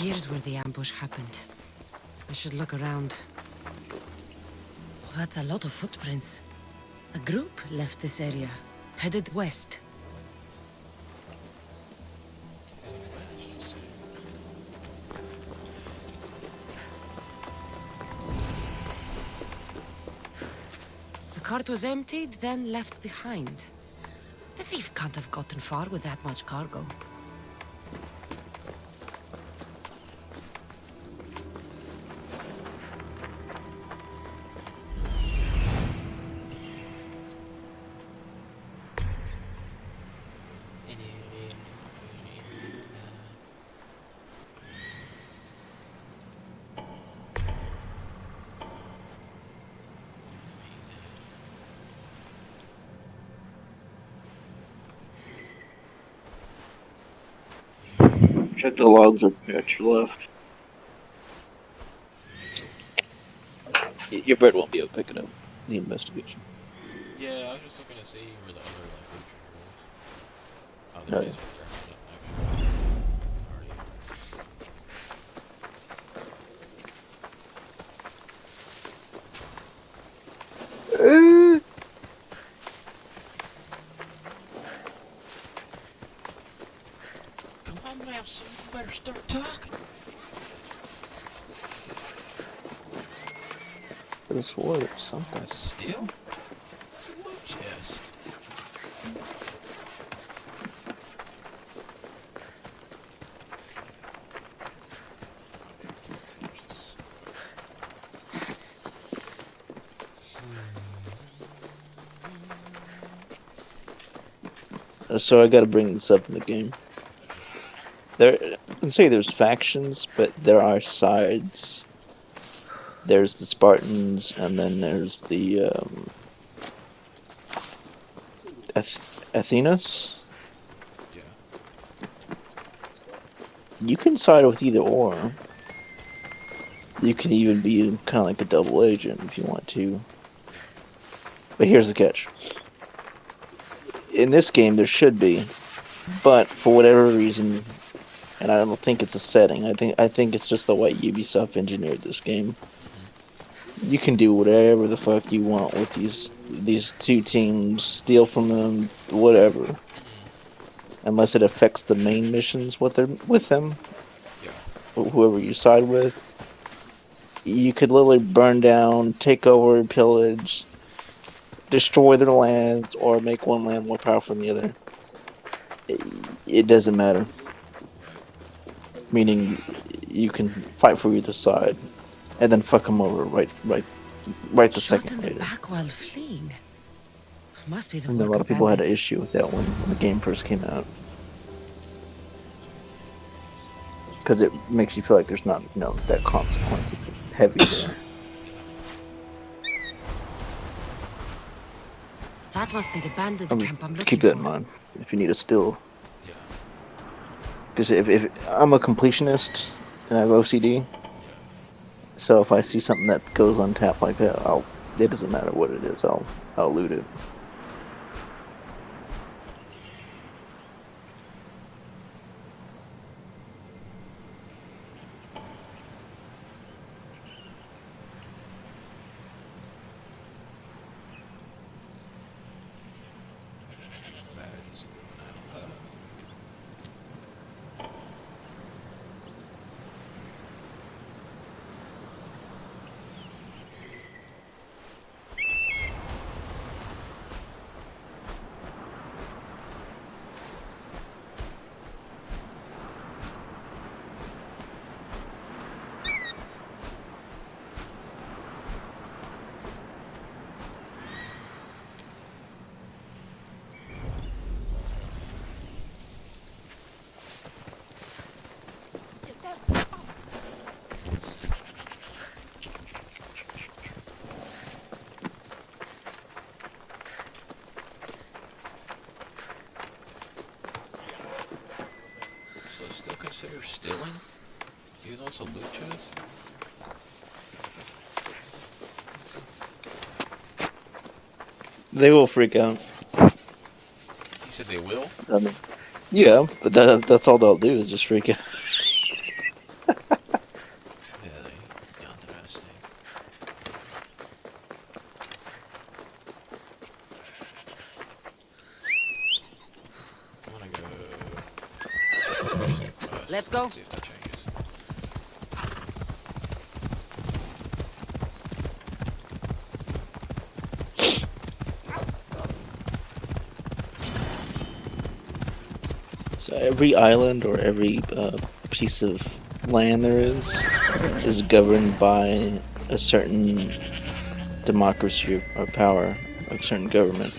Here's where the ambush happened. I should look around. Oh, that's a lot of footprints. A group left this area, headed west. The cart was emptied, then left behind. The thief can't have gotten far with that much cargo. Check the logs at your left. Your bird won't be able to pick it up. The investigation. Yeah, I was just looking to see where the other like creature was. Oh, Oh, there it yeah. is right there. Yep, come on now, son, you better start talking. Could have swore there was something. Still? It's a loot chest. So I got to bring this up in the game. I can say there's factions, but there are sides. There's the Spartans, and then there's the Athenas. Yeah. You can side with either or. You can even be kind of like a double agent if you want to. But here's the catch. In this game, there should be, but for whatever reason, and I don't think it's a setting. I think it's just the way Ubisoft engineered this game. You can do whatever the fuck you want with these two teams, steal from them, whatever, unless it affects the main missions with them. Whoever you side with, you could literally burn down, take over, pillage, destroy their lands, or make one land more powerful than the other. It doesn't matter. Meaning, you can fight for either side, and then fuck them over right the second later. Back while fleeing. Must be the And a work lot of people had an bandits. issue with that when the game first came out, because it makes you feel like there's not, that consequence is heavy there. That must be the bandit camp I'm looking Keep that for. in mind if you need a still. Because if I'm a completionist and I have OCD, so if I see something that goes untapped like that, it doesn't matter what it is, I'll loot it. So it's still considered stealing? Even though it's a loot chest? They will freak out. You said they will? I mean, yeah, but that's all they'll do is just freak out. Let's go. See if that changes. So every island or every piece of land there is governed by a certain democracy or power, a certain government,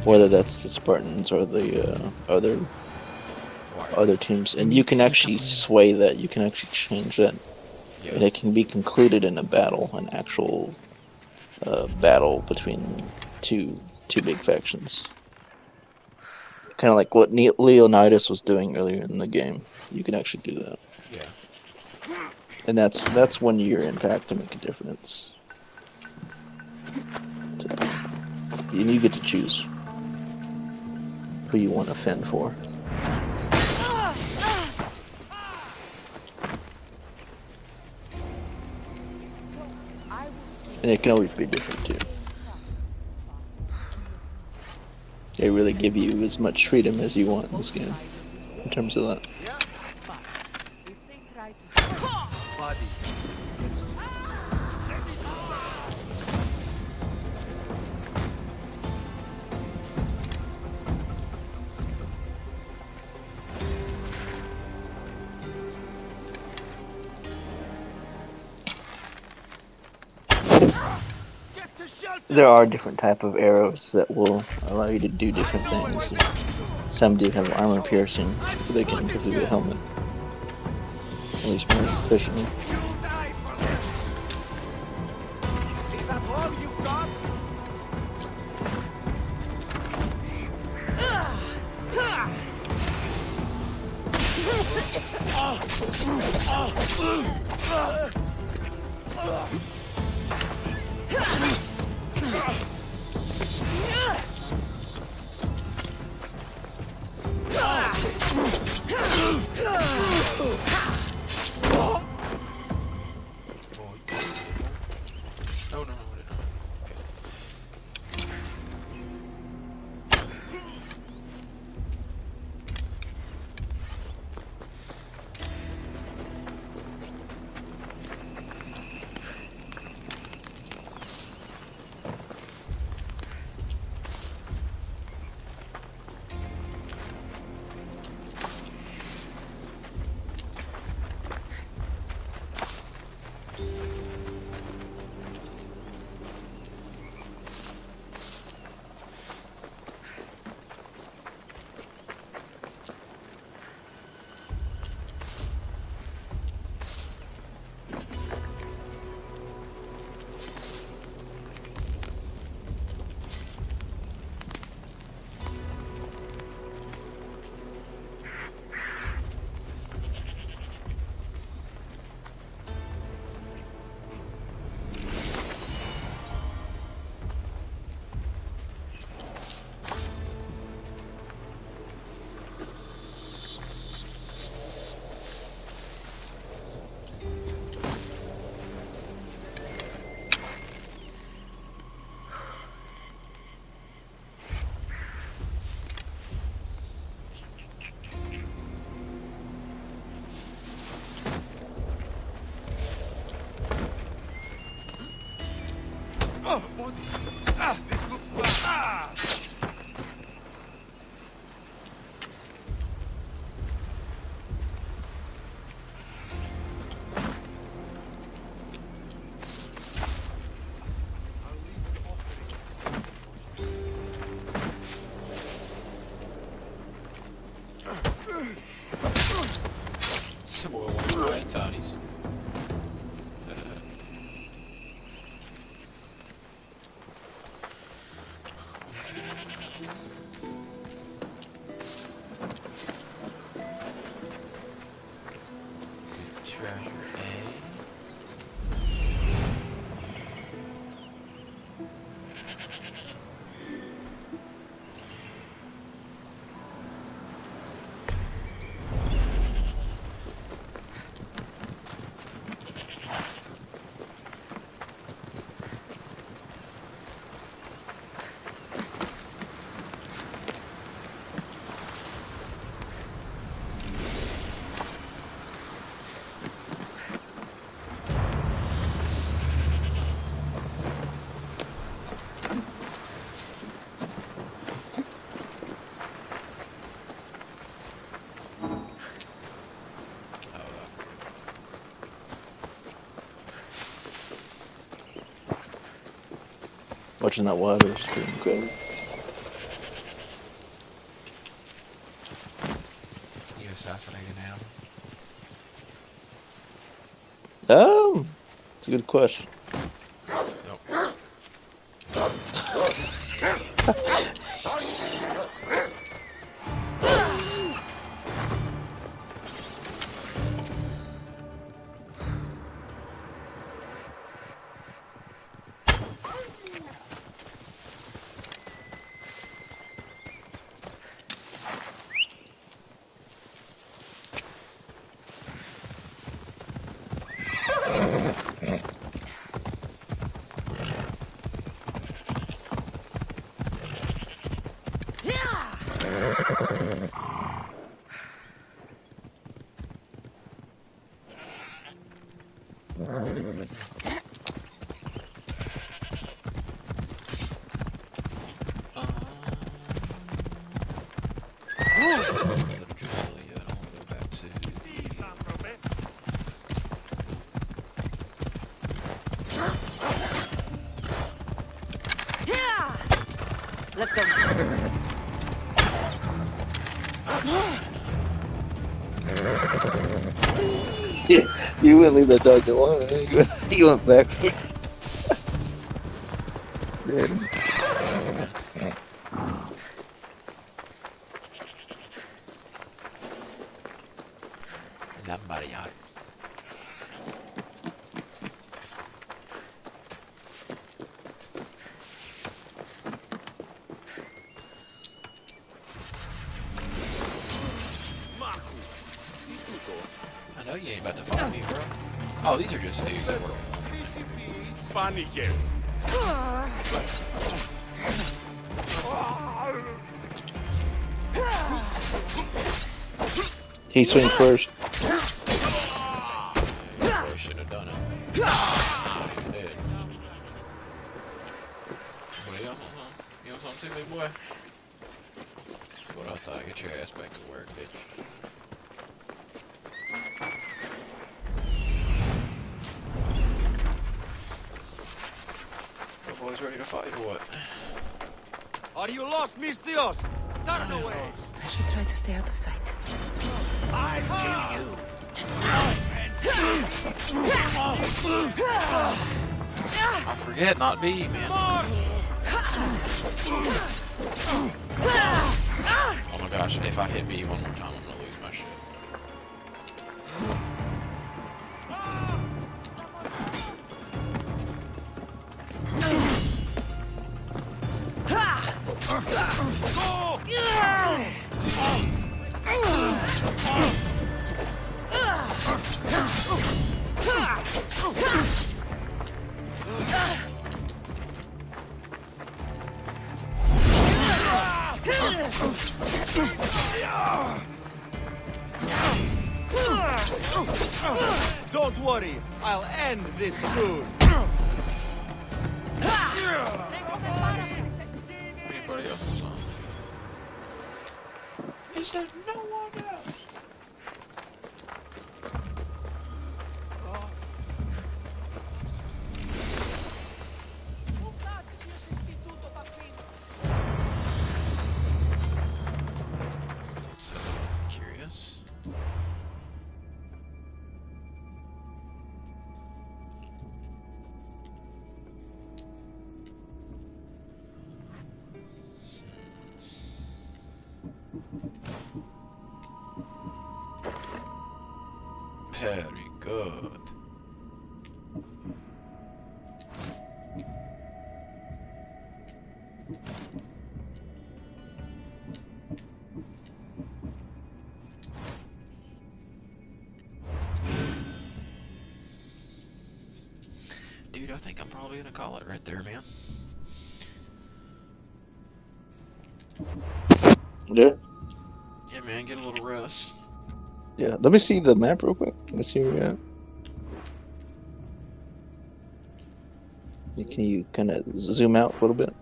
whether that's the Spartans or the other teams, and you can actually sway that. You can actually change that, and it can be concluded in a battle, an actual battle between two big factions. Kind of like what Leonidas was doing earlier in the game. You can actually do that. Yeah. And that's when your impact to make a difference. So, and you get to choose who you want to fend for. And it can always be different too. They really give you as much freedom as you want in this game, in terms of that. There are different type of arrows that will allow you to do different things. Some do have armor piercing, so they can go through the helmet, at least more efficiently. Is that all you've got? No, no, no, no. Well, one of Tony's. Treasure Watching that water is pretty incredible. Can you assassinate an animal? It's a good question. Let's go. You wouldn't leave that dog alone. You went back. Somebody out. I know you ain't about to follow me, bro. Oh, these are just dudes that work. Funny game. He swings first. Probably shouldn't have done it. He did. What you want something too, big boy? What I thought. Get your ass back to work, bitch. The boys ready to fight or what? Are you lost, mis Dios? Turn away. I should try to stay out of sight. I'll kill you. I forget not B, man. Oh my gosh, if I hit B one more time, I'm gonna lose my shit. Don't worry, I'll end this soon. Anybody else is on? Is there no one else? So curious. Very good. Dude, I think I'm probably gonna call it right there, man. Yeah. Yeah, man, get a little rest. Yeah. Let me see the map real quick. Let me see where you're at. Can you kind of zoom out a little bit?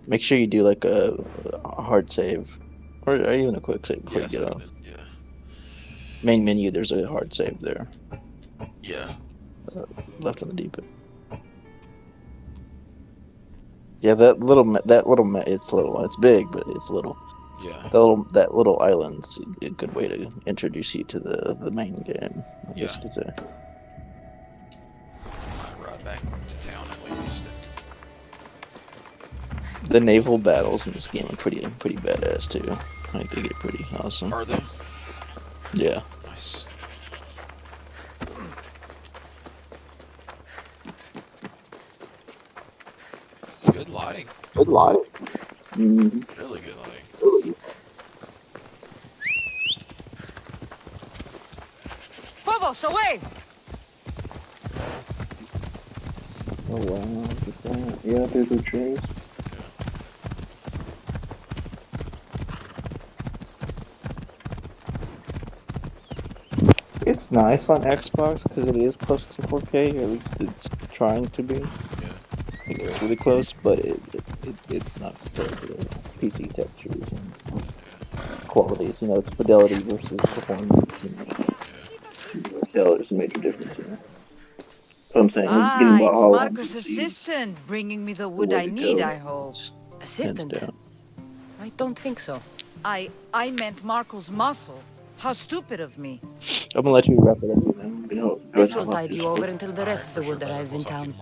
Make sure you do like a hard save, or even a quick save before you get off. Yeah. Main menu, there's a hard save there. Yeah. Left on the D-pad. Yeah, it's little. It's big, but it's little. Yeah. That little island's a good way to introduce you to the main game. I guess you could say. Might ride back to town at least. The naval battles in this game are pretty badass too. I think they get pretty awesome. Are they? Yeah. Nice. Good lighting. Good lighting. Mm-hmm. Really good lighting. Phobos, away! Oh wow, look at that. Yeah, there's the trees. It's nice on Xbox because it is close to 4K, or at least it's trying to be. It gets really close, but it's not compared to the PC textures and qualities. You know, it's fidelity versus performance. There's a major difference. You know? So I'm saying getting It's Valhalla on Marco's PC, assistant bringing me the the wood way I to need, go. I hope. Hands Assistant? down. I don't think so. I meant Marco's muscle. How stupid of me. I'm gonna let you wrap it up. You know, This will tide you over until the rest of the wood arrives in town.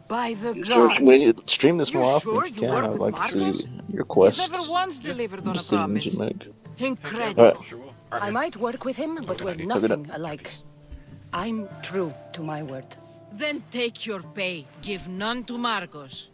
By the George, gods! we need to stream this You more often sure if you you can. work I'd with like to see Marcos? your He's quests, never once delivered on a decisions you promise. make. Incredible. I might work with him, but we're nothing alike. I'm true to my word. Then take your pay. Give none to Marcos.